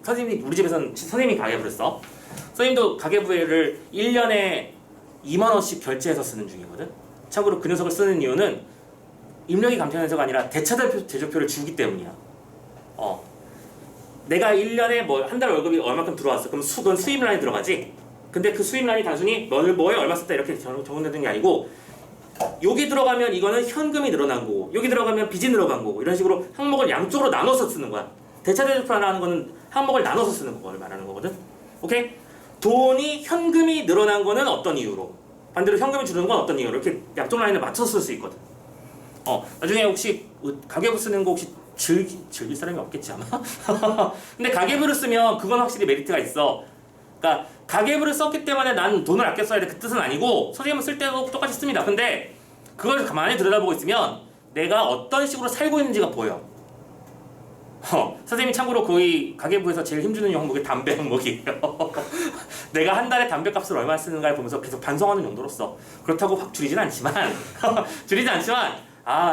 선생님이 우리 집에서는 선생님이 가계부를 써. 선생님도 가계부를 1년에 2만원씩 결제해서 쓰는 중이거든? 참고로 그 녀석을 쓰는 이유는 입력이 감춰져서가 아니라 대차 대조표를 주기 때문이야. 내가 1년에 한 달 월급이 얼마큼 들어왔어. 그럼 그건 수입란이 들어가지? 근데 그 수입란이 단순히 뭐에 얼마 썼다 이렇게 적용되는 게 아니고, 여기 들어가면 이거는 현금이 늘어난 거고 여기 들어가면 빚이 늘어간 거고, 이런 식으로 항목을 양쪽으로 나눠서 쓰는 거야. 대차 대조표라는 거는 항목을 나눠서 쓰는 걸 말하는 거거든. 오케이? 돈이 현금이 늘어난 거는 어떤 이유로, 반대로 현금이 줄는 건 어떤 이유로, 이렇게 양쪽 라인을 맞춰서 쓸 수 있거든. 나중에 혹시 가계부 쓰는 거 혹시 즐길 사람이 없겠지 아마. 근데 가계부를 쓰면 그건 확실히 메리트가 있어. 그러니까 가계부를 썼기 때문에 난 돈을 아껴 써야 돼 그 뜻은 아니고, 선생님은 쓸 때도 똑같이 씁니다. 근데 그걸 가만히 들여다보고 있으면 내가 어떤 식으로 살고 있는지가 보여. 선생님이 참고로 거의 가계부에서 제일 힘주는 항목이 담배 항목이에요. 내가 한 달에 담배값을 얼마 쓰는가를 보면서 계속 반성하는 용도로서. 그렇다고 확 줄이진 않지만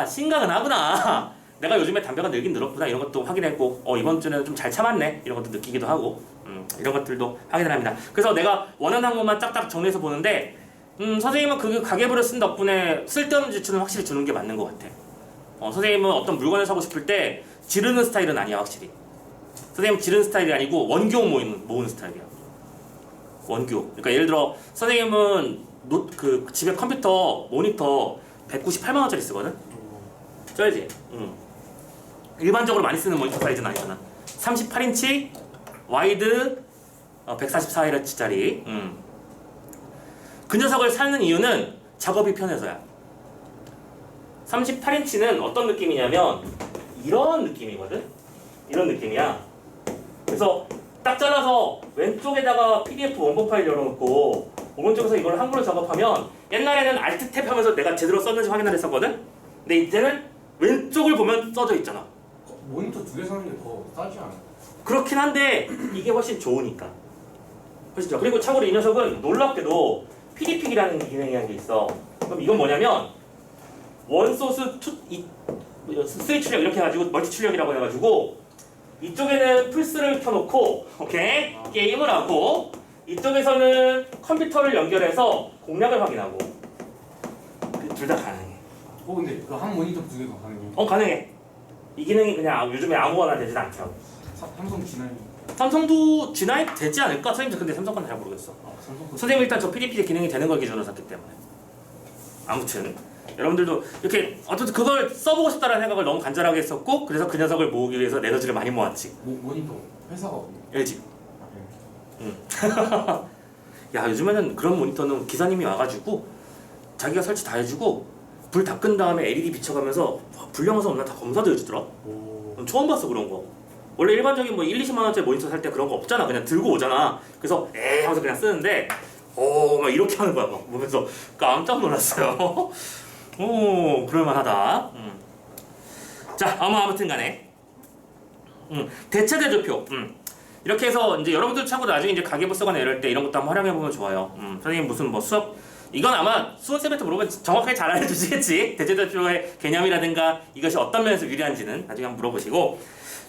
심각은 하구나. 내가 요즘에 담배가 늘긴 늘었구나 이런 것도 확인했고 이번 주는 좀 잘 참았네 이런 것도 느끼기도 하고 이런 것들도 확인을 합니다. 그래서 내가 원하는 것만 딱딱 정리해서 보는데 선생님은 그 가계부를 쓴 덕분에 쓸데없는 지출은 확실히 주는 게 맞는 것 같아. 선생님은 어떤 물건을 사고 싶을 때 지르는 스타일은 아니야 확실히. 선생님 지르는 스타일이 아니고 원교 모으는 스타일이야. 원교. 그러니까 예를 들어 선생님은 그 집에 컴퓨터 모니터 198만 원짜리 쓰거든. 써야지. 일반적으로 많이 쓰는 모니터 사이즈는 아니잖아. 38인치 와이드 144Hz짜리. 그 녀석을 사는 이유는 작업이 편해서야. 38인치는 어떤 느낌이냐면 이런 느낌이거든. 이런 느낌이야. 그래서 딱 잘라서 왼쪽에다가 PDF 원본 파일 열어놓고 오른쪽에서 이걸 한글로 작업하면 옛날에는 Alt 탭 하면서 내가 제대로 썼는지 확인을 했었거든. 근데 이제는 왼쪽을 보면 써져 있잖아. 모니터 2개 사는 게 더 싸지 않아요? 그렇긴 한데 이게 훨씬 좋으니까. 훨씬 좋아. 그리고 참고로 이 녀석은 놀랍게도 PD픽이라는 기능이라는 게 있어. 그럼 이건 뭐냐면 원소스 3 출력 이렇게 해가지고 멀티 출력이라고 해가지고 이쪽에는 플스를 켜놓고 오케이 게임을 하고 이쪽에서는 컴퓨터를 연결해서 공략을 확인하고 둘 다 가능해. 근데 그 한 모니터 2개가 가능해요? 가능해. 이 기능이 그냥 요즘에 아무거나 되진 않더라고. 삼성 G9. 삼성도 G9 되지 않을까? 선생님 근데 삼성 건 잘 모르겠어. 삼성 선생님 일단 저 PDP 기능이 되는 걸 기준으로 샀기 때문에. 아무튼 여러분들도 이렇게 어쨌든 그걸 써보고 싶다는 생각을 너무 간절하게 했었고 그래서 그 녀석을 모으기 위해서 에너지를 많이 모았지. 모니터 회사가 어디예요? LG. 야 요즘에는 그런 모니터는 기사님이 와가지고 자기가 설치 다 해주고 불 다 끈 다음에 LED 비춰가면서 불량화서 없나 다 검사도 해주더라. 처음 봤어 그런 거. 원래 일반적인 뭐 1, 20만 원짜리 모니터 살 때 그런 거 없잖아. 그냥 들고 오잖아. 그래서 에이 하면서 그냥 쓰는데 막 이렇게 하는 거야. 막 보면서 깜짝 놀랐어요. 오 그럴만하다. 자 아무튼 간에 대체대조표. 이렇게 해서 이제 여러분들 참고로 나중에 이제 가계부 쓰거나 이럴 때 이런 것도 한번 활용해 보면 좋아요. 선생님 무슨 뭐 수업 이건 아마 수원쌤한테 물어보면 정확하게 잘 알려주시겠지. 대체대조표의 개념이라든가 이것이 어떤 면에서 유리한지는 나중에 한번 물어보시고.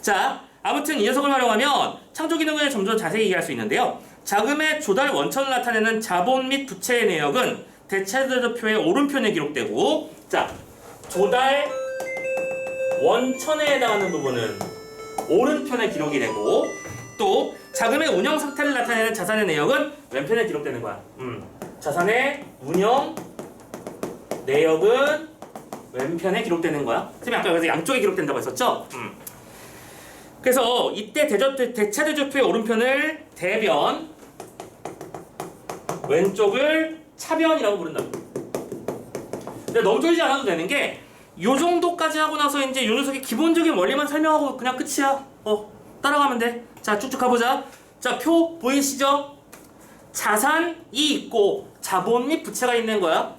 자 아무튼 이 녀석을 활용하면 창조 기능을 좀 더 자세히 이해할 수 있는데요. 자금의 조달 원천을 나타내는 자본 및 부채의 내역은 대체대조표의 오른편에 기록되고 자 조달 원천에 해당하는 부분은 오른편에 기록이 되고 또 자금의 운영 상태를 나타내는 자산의 내역은 왼편에 기록되는 거야. 자산의 운영 내역은 왼편에 기록되는 거야. 선생님 아까 그래서 양쪽에 기록된다고 했었죠? 그래서 이때 대체대조표의 오른편을 대변, 왼쪽을 차변이라고 부른다고. 근데 너무 쫄지 않아도 되는 게 요 정도까지 하고 나서 이제 요 녀석의 기본적인 원리만 설명하고 그냥 끝이야. 따라가면 돼. 자 쭉쭉 가보자. 자 표 보이시죠? 자산이 있고 자본 및 부채가 있는 거야.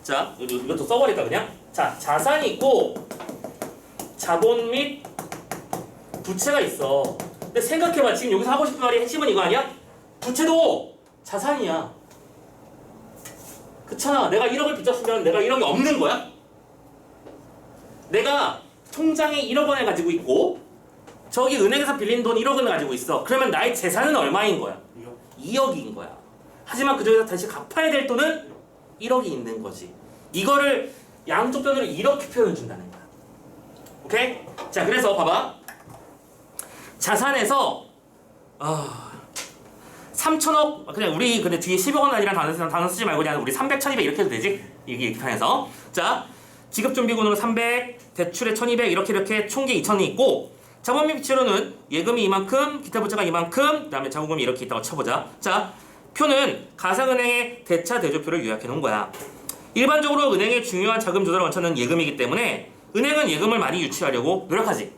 자 이것도 써버릴까 그냥. 자 자산이 있고 자본 및 부채가 있어. 근데 생각해봐. 지금 여기서 하고 싶은 말이 핵심은 이거 아니야? 부채도 자산이야. 그렇잖아. 내가 1억을 빚졌으면 내가 1억이 없는 거야? 내가 통장에 1억 원을 가지고 있고 저기 은행에서 빌린 돈 1억 원을 가지고 있어. 그러면 나의 재산은 얼마인 거야? 2억인 거야. 하지만 그중에서 다시 갚아야 될 돈은 1억이 있는 거지. 이거를 양쪽 변으로 이렇게 표현해 준다는 거야. 오케이? 자 그래서 봐봐. 자산에서 3천억 그냥 우리 근데 뒤에 10억 원 아니란 단어 쓰지 말고 그냥 우리 300, 1200 이렇게 해도 되지? 이게 편해서. 자 지급준비금으로 300, 대출에 1200 이렇게 총계 2000이 있고 자본 및 부채로는 예금이 이만큼, 기타 부채가 이만큼, 그 다음에 자본금이 이렇게 있다고 쳐보자. 자 표는 가상은행의 대차대조표를 요약해 놓은 거야. 일반적으로 은행의 중요한 자금 조달 원천은 예금이기 때문에 은행은 예금을 많이 유치하려고 노력하지.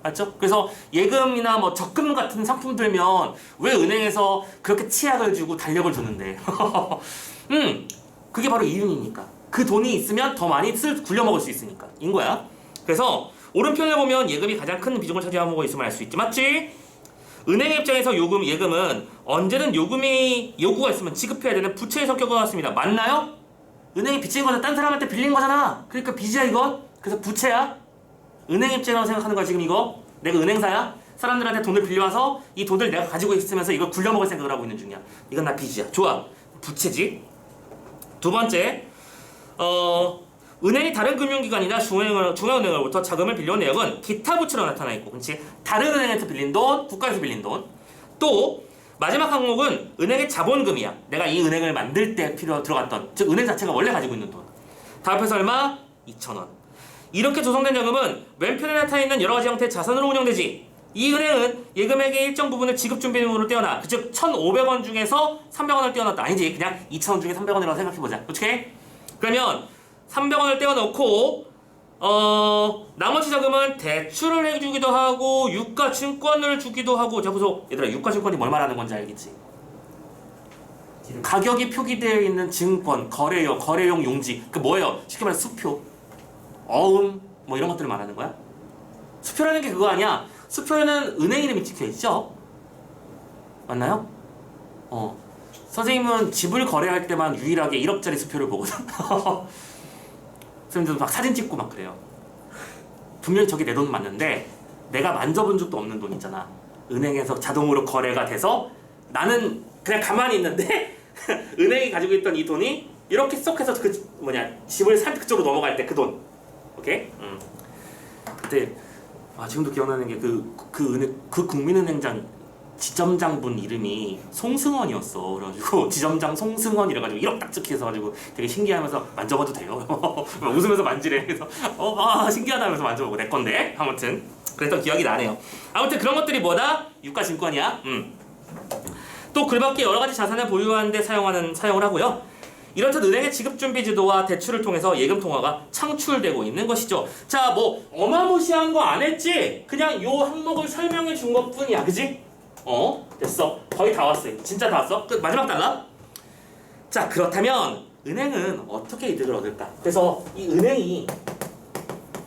맞죠? 그래서 예금이나 뭐 적금 같은 상품 들면 왜 은행에서 그렇게 치약을 주고 달력을 주는데 그게 바로 이윤이니까. 그 돈이 있으면 더 많이 굴려먹을 수 있으니까 인 거야. 그래서 오른편을 보면 예금이 가장 큰 비중을 차지하고 있음을 알 수 있지. 맞지? 은행의 입장에서 예금은 언제든 요금이 요구가 있으면 지급해야 되는 부채의 성격과 같습니다. 맞나요? 은행이 빚진 거는 딴 사람한테 빌린 거잖아. 그러니까 빚이야 이건. 그래서 부채야. 은행 입장이라고 생각하는 거야 지금 이거. 내가 은행사야. 사람들한테 돈을 빌려와서 이 돈을 내가 가지고 있으면서 이걸 굴려먹을 생각을 하고 있는 중이야. 이건 나 빚이야. 좋아. 부채지. 두 번째, 은행이 다른 금융기관이나 중앙은행으로부터 자금을 빌려온 내역은 기타 부채로 나타나 있고, 그렇지? 다른 은행에서 빌린 돈, 국가에서 빌린 돈. 또 마지막 항목은 은행의 자본금이야. 내가 이 은행을 만들 때 들어갔던, 즉 은행 자체가 원래 가지고 있는 돈. 다 합해서 얼마? 2,000원. 이렇게 조성된 자금은 왼편에 나타나 있는 여러 가지 형태의 자산으로 운영되지. 이 은행은 예금액의 일정 부분을 지급 준비금으로 떼어놔. 즉 1,500원 중에서 300원을 떼어놨다. 아니지. 그냥 2,000원 중에 300원이라고 생각해보자. 어떻게? 그러면 300원을 떼어놓고 나머지 자금은 대출을 해주기도 하고 유가증권을 주기도 하고. 자 보소. 얘들아, 유가증권이 뭘 말하는 건지 알겠지? 가격이 표기되어 있는 증권, 거래용 용지. 그 뭐예요? 쉽게 말해 수표, 어음 뭐 이런 것들을 말하는 거야. 수표라는 게 그거 아니야. 수표에는 은행 이름이 찍혀있죠? 맞나요? 선생님은 집을 거래할 때만 유일하게 1억짜리 수표를 보거든. 선생님들도 막 사진 찍고 막 그래요. 분명히 저게 내 돈 맞는데 내가 만져본 적도 없는 돈 있잖아. 은행에서 자동으로 거래가 돼서 나는 그냥 가만히 있는데 은행이 가지고 있던 이 돈이 이렇게 쏙 해서 집을 산 그쪽으로 넘어갈 때 그 돈. 오케이? 그때 지금도 기억나는 게 그 국민은행장 지점장분 이름이 송승헌이었어. 그래가지고 지점장 송승헌 이래가지고 1억 딱 찍혀서 가지고 되게 신기하면서 만져봐도 돼요. 웃으면서 만지래. 그래서 신기하다면서 만져보고 내 건데. 아무튼 그랬던 기억이 나네요. 아무튼 그런 것들이 뭐다? 유가증권이야. 또 글밖에 여러 가지 자산을 보유하는 데 사용을 하고요. 이렇듯 은행의 지급준비제도와 대출을 통해서 예금 통화가 창출되고 있는 것이죠. 자, 뭐 어마무시한 거 안 했지? 그냥 요 항목을 설명해 준 것뿐이야, 그지? 됐어. 거의 다 왔어. 진짜 다 왔어. 끝. 마지막 단락. 자, 그렇다면 은행은 어떻게 이득을 얻을까? 그래서 이 은행이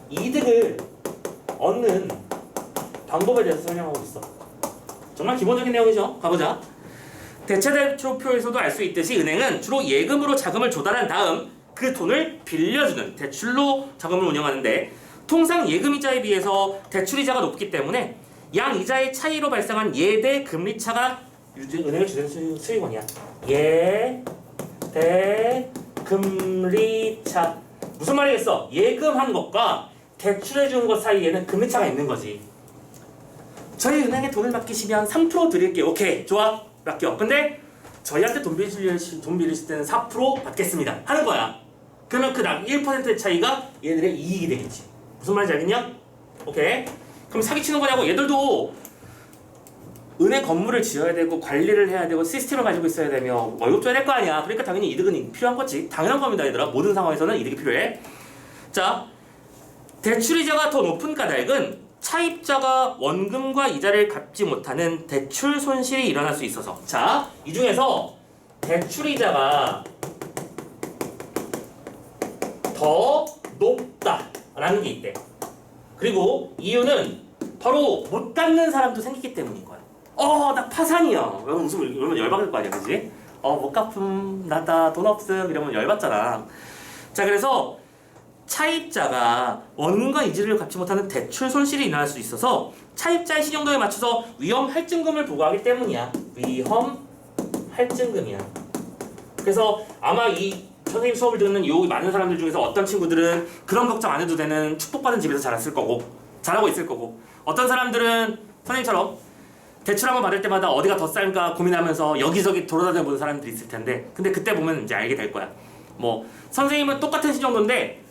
이득을 얻는 방법에 대해서 설명하고 있어. 정말 기본적인 내용이죠. 가보자. 대체대표에서도 알 수 있듯이 은행은 주로 예금으로 자금을 조달한 다음 그 돈을 빌려주는 대출로 자금을 운영하는데, 통상 예금이자에 비해서 대출이자가 높기 때문에 양이자의 차이로 발생한 예대 금리차가 은행을 주는 수익원이야. 예대 금리차. 무슨 말이겠어? 예금한 것과 대출해주는 것 사이에는 금리차가 있는 거지. 저희 은행에 돈을 맡기시면 3% 드릴게요. 오케이, 좋아. 맡겨. 근데 저희한테 돈 빌리실 때는 4% 받겠습니다 하는 거야. 그러면 그 1%의 차이가 얘들의 이익이 되겠지. 무슨 말인지 알겠냐? 오케이. 그럼 사기치는 거냐고. 얘들도 은행 건물을 지어야 되고 관리를 해야 되고 시스템을 가지고 있어야 되며 월급 줘야 될 거 아니야. 그러니까 당연히 이득은 필요한 거지. 당연한 겁니다, 얘들아. 모든 상황에서는 이득이 필요해. 자, 대출이자가 더 높은 까닭은 차입자가 원금과 이자를 갚지 못하는 대출 손실이 일어날 수 있어서. 자, 이 중에서 대출이자가 더 높다라는 게 있대. 그리고 이유는 바로 못 갚는 사람도 생기기 때문인 거야. 나 파산이야. 이러면 열받을 거 아니야, 그지? 못 갚음, 나다, 돈 없음 이러면 열받잖아. 자, 그래서 차입자가 원금과 이자를 갚지 못하는 대출 손실이 일어날 수 있어서 차입자의 신용도에 맞춰서 위험 할증금을 부과하기 때문이야. 위험 할증금이야. 그래서 아마 이 선생님 수업을 듣는 요 많은 사람들 중에서 어떤 친구들은 그런 걱정 안 해도 되는 축복받은 집에서 자랐을 거고 잘하고 있을 거고, 어떤 사람들은 선생님처럼 대출 한번 받을 때마다 어디가 더 쌀까 고민하면서 여기저기 돌아다녀 보는 사람들이 있을 텐데, 근데 그때 보면 이제 알게 될 거야. 뭐 선생님은 똑같은 신용도인데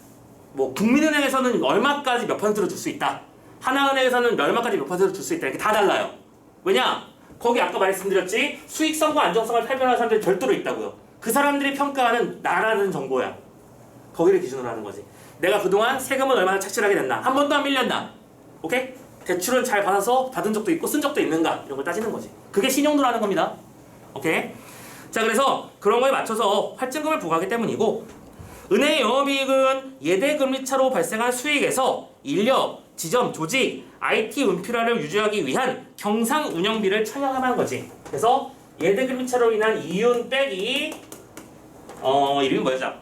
뭐 국민은행에서는 얼마까지 몇 %로 줄 수 있다, 하나은행에서는 얼마까지 몇 %로 줄 수 있다, 이렇게 다 달라요. 왜냐? 거기 아까 말씀드렸지, 수익성과 안정성을 발견하는 사람들이 별도로 있다고요. 그 사람들이 평가하는 나라는 정보야. 거기를 기준으로 하는 거지. 내가 그동안 세금을 얼마나 착실하게 냈나, 한 번도 안 밀렸나, 오케이? 대출은 잘 받아서 받은 적도 있고 쓴 적도 있는가, 이런 걸 따지는 거지. 그게 신용도라는 겁니다. 오케이? 자, 그래서 그런 거에 맞춰서 할증금을 부과하기 때문이고, 은행의 영업이익은 예대금리차로 발생한 수익에서 인력, 지점, 조직, IT 운필화를 유지하기 위한 경상 운영비를 청약하는 거지. 그래서 예대금리차로 인한 이윤 빼기 이름이 뭐였죠?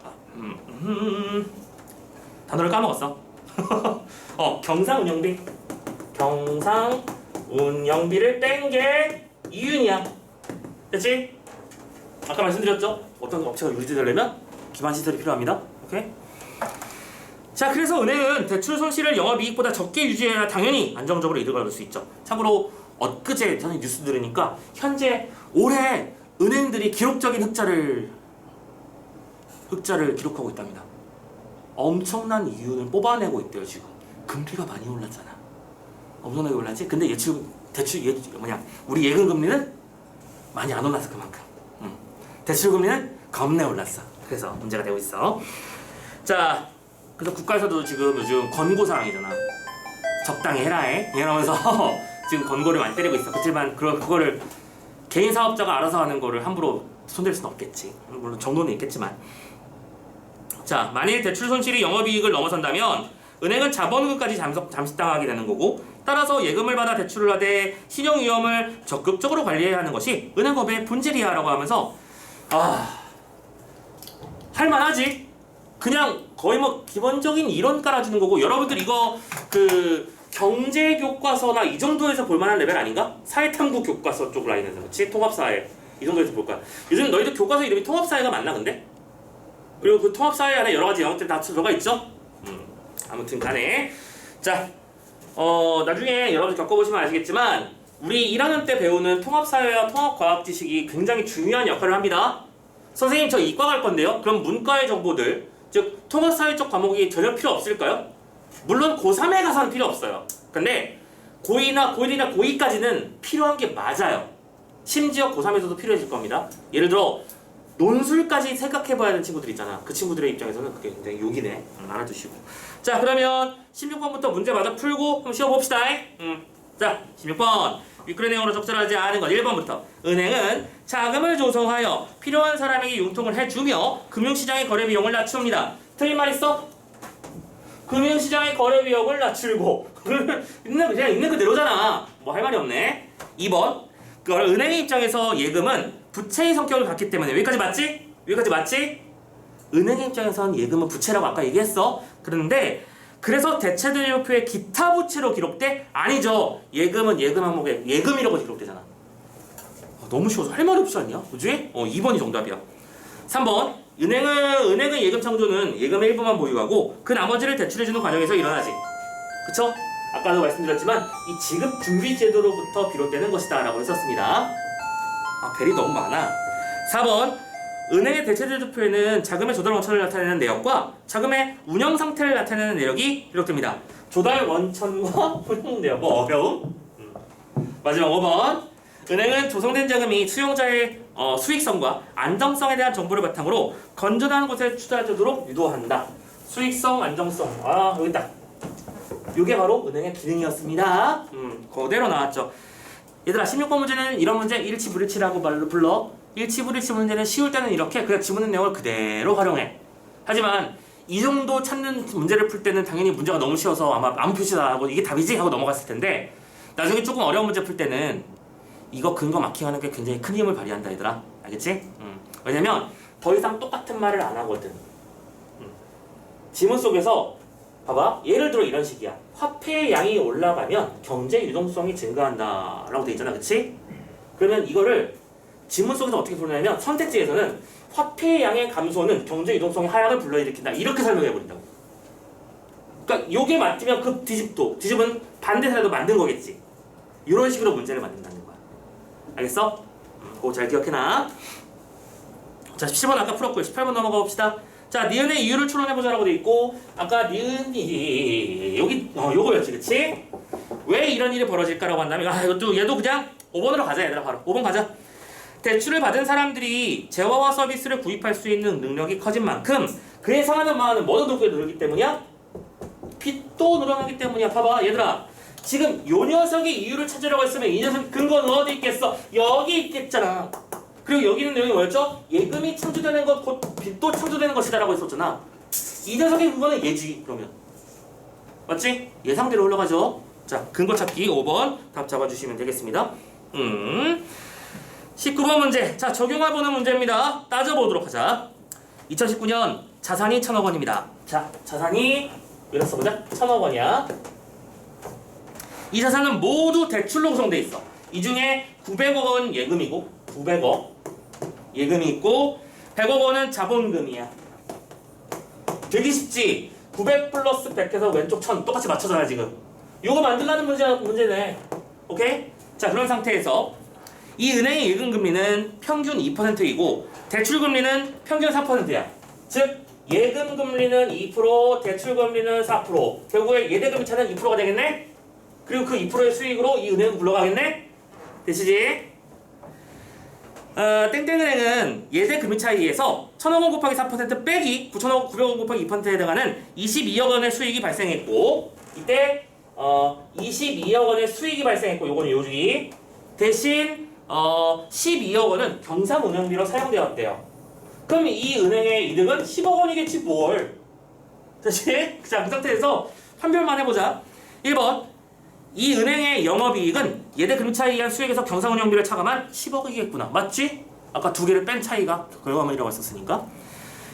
단어를 까먹었어. 경상운영비. 경상운영비를 뺀 게 이윤이야. 됐지? 아까 말씀드렸죠? 어떤 업체가 유지되려면 기반시설이 필요합니다. 오케이? 자, 그래서 은행은 대출 손실을 영업이익보다 적게 유지해야 당연히 안정적으로 이득을 얻을 수 있죠. 참고로 엊그제 저는 뉴스 들으니까 현재 올해 은행들이 기록적인 흑자를 기록하고 있답니다. 엄청난 이윤을 뽑아내고 있대요. 지금 금리가 많이 올랐잖아. 엄청나게 올랐지. 근데 우리 예금 금리는 많이 안 올랐어. 그만큼. 대출 금리는 겁내 올랐어. 그래서 문제가 되고 있어. 자, 그래서 국가에서도 지금 요즘 권고 사항이잖아. 적당히 해라해. 이러면서 지금 권고를 많이 때리고 있어. 그렇지만 그거를 개인 사업자가 알아서 하는 거를 함부로 손댈 수는 없겠지. 물론 정도는 있겠지만. 자, 만일 대출 손실이 영업이익을 넘어선다면 은행은 자본금까지 잠식당하게 되는 거고, 따라서 예금을 받아 대출을 하되 신용 위험을 적극적으로 관리해야 하는 것이 은행업의 본질이야라고 하면서 할만하지. 그냥 거의 뭐 기본적인 이론 깔아주는 거고, 여러분들 이거 그 경제 교과서나 이 정도에서 볼만한 레벨 아닌가? 사회탐구 교과서 쪽 라인에서, 그렇지? 통합사회 이 정도에서 볼까? 요즘 너희들 교과서 이름이 통합사회가 맞나 근데? 그리고 그 통합사회 안에 여러 가지 영역들이 다 들어가 있죠? 아무튼 간에 자, 나중에 여러분들 겪어보시면 아시겠지만 우리 1학년 때 배우는 통합사회와 통합과학 지식이 굉장히 중요한 역할을 합니다. 선생님 저 이과 갈 건데요. 그럼 문과의 정보들, 즉 통합사회 쪽 과목이 전혀 필요 없을까요? 물론 고3에 가서는 필요 없어요. 근데 고1이나 고2까지는 필요한 게 맞아요. 심지어 고3에서도 필요해질 겁니다. 예를 들어 논술까지 생각해봐야 하는 친구들 있잖아. 그 친구들의 입장에서는 그게 굉장히 욕이네. 알아두시고. 자, 그러면 16번부터 문제 마저 풀고 한번 쉬어봅시다. 자, 16번. 윗글의 내용으로 적절하지 않은 것 1번부터. 은행은 자금을 조성하여 필요한 사람에게 융통을 해주며 금융시장의 거래 비용을 낮춥니다. 틀린 말 있어? 금융시장의 거래 비용을 낮추고 그냥 있는 그대로잖아. 뭐 할 말이 없네. 2번. 은행의 입장에서 예금은 부채의 성격을 갖기 때문에 여기까지 맞지? 여기까지 맞지? 은행의 입장에서는 예금은 부채라고 아까 얘기했어. 그런데 그래서 대체대조표에 기타 부채로 기록돼? 아니죠. 예금은 예금 항목에 예금이라고 기록되잖아. 너무 쉬워서 할 말이 없지 않냐? 그지? 2번이 정답이야. 3번. 은행은 예금 창조는 예금의 일부만 보유하고 그 나머지를 대출해주는 과정에서 일어나지. 그쵸? 아까도 말씀드렸지만 이 지급 준비 제도로부터 비롯되는 것이다 라고 했었습니다. 벨이 너무 많아. 4번. 은행의 대체대조표에는 자금의 조달 원천을 나타내는 내역과 자금의 운영 상태를 나타내는 내역이 기록됩니다. 조달 원천과 운영 내역. 뭐 어려움? 마지막 5번. 은행은 조성된 자금이 수용자의 수익성과 안정성에 대한 정보를 바탕으로 건전한 곳에 투자하도록 유도한다. 수익성, 안정성. 여기 있다. 이게 바로 은행의 기능이었습니다. 그대로 나왔죠. 얘들아, 16번 문제는 이런 문제 일치불일치라고 불러. 일치불일치 문제는 쉬울 때는 이렇게 그냥 지문의 내용을 그대로 활용해. 하지만 이 정도 찾는 문제를 풀 때는 당연히 문제가 너무 쉬워서 아마 아무 표시도 안 하고 이게 답이지 하고 넘어갔을 텐데, 나중에 조금 어려운 문제 풀 때는 이거 근거 마킹하는 게 굉장히 큰 힘을 발휘한다 얘들아. 알겠지? 왜냐면 더 이상 똑같은 말을 안 하거든. 지문 속에서 봐봐. 예를 들어 이런 식이야. 화폐의 양이 올라가면 경제 유동성이 증가한다 라고 돼 있잖아. 그치? 그러면 이거를 지문 속에서 어떻게 풀냐면 선택지에서는 화폐의 양의 감소는 경제 유동성의 하락을 불러일으킨다. 이렇게 설명해 버린다고. 그러니까 요게 맞으면 그 뒤집은 반대 사례도 만든 거겠지. 이런 식으로 문제를 만든다는 거야. 알겠어? 그거 잘 기억해놔. 자, 17번 아까 풀었고요. 18번 넘어가 봅시다. 자, 니은의 이유를 추론해보자라고 돼 있고, 아까 니은이 여기 요거였지, 그치? 왜 이런 일이 벌어질까라고 한다면, 얘도 그냥 5번으로 가자 얘들아. 바로 5번 가자. 대출을 받은 사람들이 재화와 서비스를 구입할 수 있는 능력이 커진 만큼 그에 상하는 마음은 뭐도 늘기 때문이야? 빚도 늘어나기 때문이야. 봐봐 얘들아, 지금 요 녀석의 이유를 찾으라고 했으면 이 녀석 근거는 어디 있겠어? 여기 있겠잖아. 그리고 여기 있는 내용이 뭐였죠? 예금이 창조되는 것, 곧 빚도 창조되는 것이다 라고 했었잖아. 이 녀석의 근거는 얘지. 그러면 맞지? 예상대로 올라가죠. 자, 근거 찾기 5번 답 잡아주시면 되겠습니다. 19번 문제. 자, 적용해보는 문제입니다. 따져보도록 하자. 2019년 자산이 1,000억 원입니다. 자, 자산이 여기다 써보자. 1,000억 원이야. 이 자산은 모두 대출로 구성돼 있어. 이 중에 900억 원 예금이고 900억 예금이 있고 100억 원은 자본금이야. 되게 쉽지? 900 플러스 100 해서 왼쪽 1000 똑같이 맞춰줘야 지금. 이거 만들라는 문제네. 오케이? 자, 그런 상태에서 이 은행의 예금금리는 평균 2%이고 대출금리는 평균 4%야. 즉 예금금리는 2%, 대출금리는 4%. 결국에 예대금리 차는 2%가 되겠네? 그리고 그 2%의 수익으로 이 은행은 굴러가겠네? 되시지? 땡땡은행은 예대 금리 차이에서 1,000억 원 곱하기 4% 빼기 9,000억 900억 원 곱하기 2%에 해당하는 22억 원의 수익이 발생했고 이때 22억 원의 수익이 발생했고 요거는 요주기 대신 12억 원은 경상운영비로 사용되었대요. 그럼 이 은행의 이득은 10억 원이겠지 뭘. 다시 자, 그 상태에서 판별만 해보자. 1번 이 은행의 영업이익은 예대 금리 차이에 의한 수익에서 경상운영비를 차감한 10억이겠구나. 맞지? 아까 두 개를 뺀 차이가 결과물이라고 했었으니까.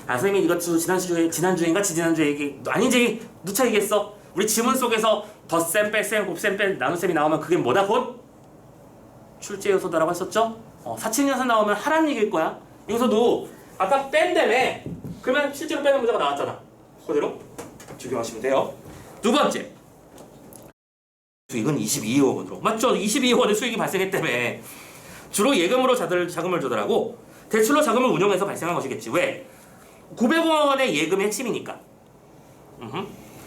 아 선생님이 이거 지난주인가 지지난주에 얘기 아니지 누차 얘기했어. 우리 지문 속에서 덧셈 뺄셈 곱셈 뺄 나눗셈이 나오면 그게 뭐다 곧? 출제요소다라고 했었죠? 사칙연산 나오면 하란 얘기일 거야. 여기서도 아까 뺀다며 그러면 실제로 빼는 문제가 나왔잖아. 그대로 적용하시면 돼요. 두 번째 수익은 22억 원으로 맞죠? 22억 원의 수익이 발생했다며. 주로 예금으로 자금을 조달하고 대출로 자금을 운용해서 발생한 것이겠지. 왜? 900억 원의 예금의 핵심이니까.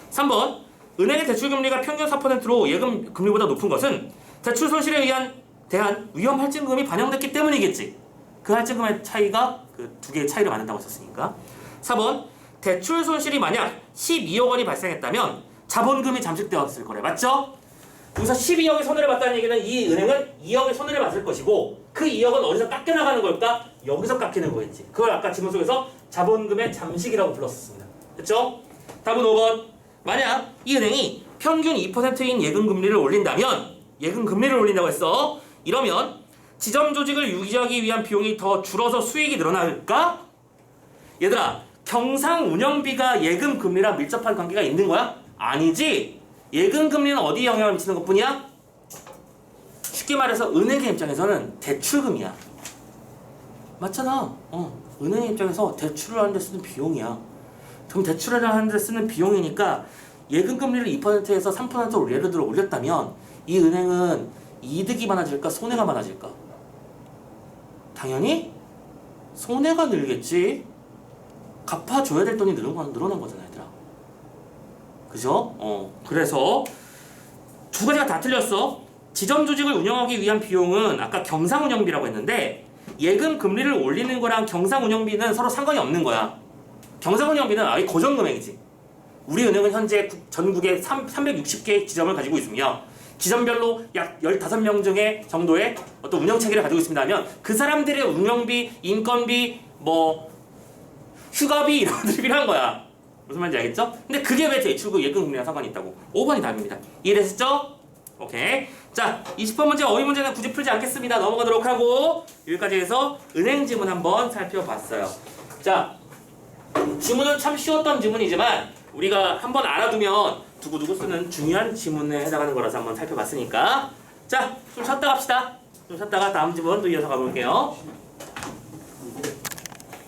3번 은행의 대출금리가 평균 4%로 예금 금리보다 높은 것은 대출 손실에 대한 위험 할증금이 반영됐기 때문이겠지. 그 할증금의 차이가 그 두 개의 차이를 만든다고 했었으니까. 4번 대출 손실이 만약 12억 원이 발생했다면 자본금이 잠식되었을 거래. 맞죠? 여기서 12억의 손해를 봤다는 얘기는 이 은행은 2억의 손해를 봤을 것이고 그 2억은 어디서 깎여나가는 걸까? 여기서 깎이는 거겠지. 그걸 아까 지문 속에서 자본금의 잠식이라고 불렀습니다. 됐죠? 답은 5번. 만약 이 은행이 평균 2%인 예금금리를 올린다면 예금금리를 올린다고 했어. 이러면 지점 조직을 유지하기 위한 비용이 더 줄어서 수익이 늘어날까? 얘들아 경상운영비가 예금금리랑 밀접한 관계가 있는 거야? 아니지. 예금금리는 어디에 영향을 미치는 것뿐이야? 쉽게 말해서 은행의 입장에서는 대출금이야. 맞잖아. 은행의 입장에서 대출을 하는 데 쓰는 비용이야. 그럼 대출을 하는 데 쓰는 비용이니까 예금금리를 2%에서 3%로 예를 들어 올렸다면 이 은행은 이득이 많아질까 손해가 많아질까? 당연히 손해가 늘겠지. 갚아줘야 될 돈이 늘어난 거잖아 얘들아. 그죠? 그래서 두 가지가 다 틀렸어. 지점 조직을 운영하기 위한 비용은 아까 경상운영비라고 했는데 예금 금리를 올리는 거랑 경상운영비는 서로 상관이 없는 거야. 경상운영비는 아예 고정금액이지. 우리 은행은 현재 전국에 360개의 지점을 가지고 있으며 지점별로 약 15명 중에 정도의 어떤 운영체계를 가지고 있습니다 하면 그 사람들의 운영비, 인건비, 휴가비 이런 것들이 필요한 거야. 무슨 말인지 알겠죠? 근데 그게 왜 대출금 예금금리랑 상관이 있다고? 5번이 답입니다. 이해되셨죠? 오케이. 자, 20번 문제 어휘 문제는 굳이 풀지 않겠습니다. 넘어가도록 하고 여기까지 해서 은행 지문 한번 살펴봤어요. 자, 지문은 참 쉬웠던 지문이지만 우리가 한번 알아두면 두고두고 쓰는 중요한 지문에 해당하는 거라서 한번 살펴봤으니까 자, 좀 쉬었다 갑시다. 좀 쉬었다가 다음 지문 또 이어서 가볼게요.